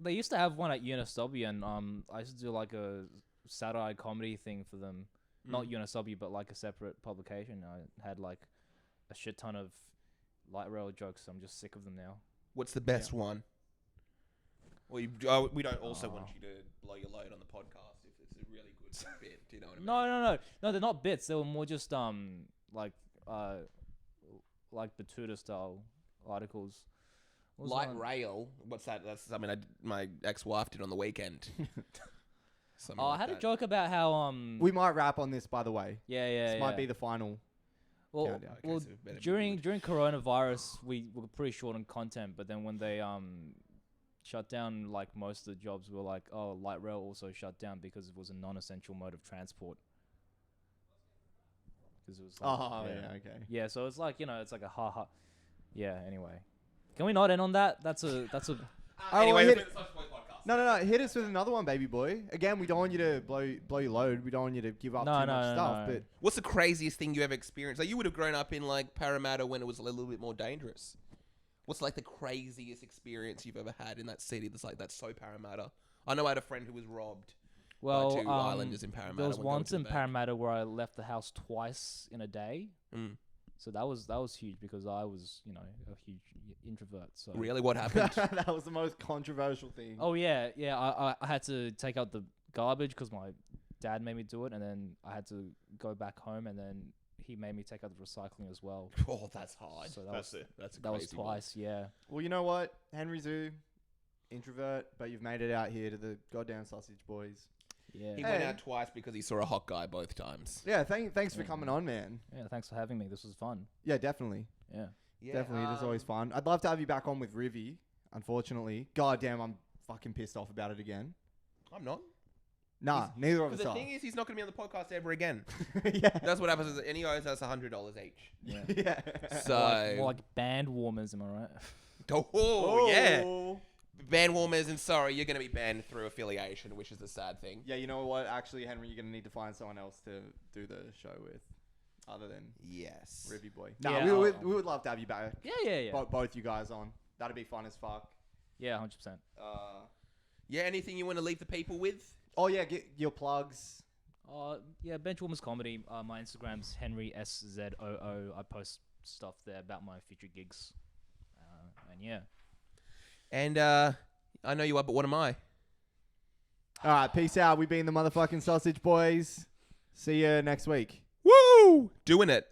They used to have one at UNSW, and I used to do like a satire comedy thing for them. Not UNSW, but like a separate publication. I had like a shit ton of light rail jokes. I'm just sick of them now. What's the best one? Well, we don't also want you to blow your load on the podcast if it's a really good bit. Do you know what I mean? No. They're not bits. They were more just like Batuta style articles. What was Light one? rail. What's that? That's something my ex-wife did on the weekend. Something Oh, I like had a that. joke about how We might wrap on this, by the way. yeah. This might be the final. Well, countdown. Okay, well, so better be during good. coronavirus, we were pretty short on content. But then when they shut down like most of the jobs, we were like, oh, light rail also shut down because it was a non-essential mode of transport. because it was. Like, Oh yeah, okay. Yeah, so it's like it's like a ha. Yeah. Anyway, can we not end on that? That's a. Anyway, hit this has been the Social Boys podcast. No. Hit us with another one, baby boy. Again, we don't want you to blow your load. We don't want you to give up too much stuff. No. But What's the craziest thing you ever experienced? Like, you would have grown up in like Parramatta when it was a little bit more dangerous. What's like the craziest experience you've ever had in that city that's so Parramatta? I know I had a friend who was robbed by two islanders in Parramatta. There was when going once to the in bank. Parramatta where I left the house twice in a day. Mm. So that was huge because I was, a huge introvert. So Really, what happened? that was the most controversial thing. Oh yeah. I had to take out the garbage because my dad made me do it, and then I had to go back home, and then he made me take out the recycling as well. Oh, that's hard. So That's a that was crazy one. twice. Yeah. Well, you know what, Henry Zhu, introvert, but you've made it out here to the goddamn Sausage Boys. Yeah. He Yeah. went Hey. out twice because he saw a hot guy both times. Yeah, thanks for coming on, man. Thanks for having me. This was fun. Yeah, definitely. Yeah. Definitely, it is always fun. I'd love to have you back on with Rivy, unfortunately. God damn, I'm fucking pissed off about it again. I'm not. Nah, neither of Because us the are. thing is, he's not going to be on the podcast ever again. yeah. That's what happens. And he owes us $100 each. Yeah. yeah. So, More like band warmers, am I right? oh yeah, band warmers, and sorry, you're going to be banned through affiliation, which is a sad thing. Yeah, you know what? Actually, Henry, you're going to need to find someone else to do the show with, other than Yes. Rivy Boy. Nah, Yeah, we would love to have you back. Yeah. Both you guys on. That'd be fun as fuck. Yeah, 100%. Yeah. Anything you want to leave the people with? Oh yeah, get your plugs. Yeah, Benchwarmers Comedy. My Instagram's Henry SZOO. I post stuff there about my future gigs. And yeah. And I know you are, but what am I? All right, peace out. We've been the motherfucking Sausage Boys. See you next week. Woo! Doing it.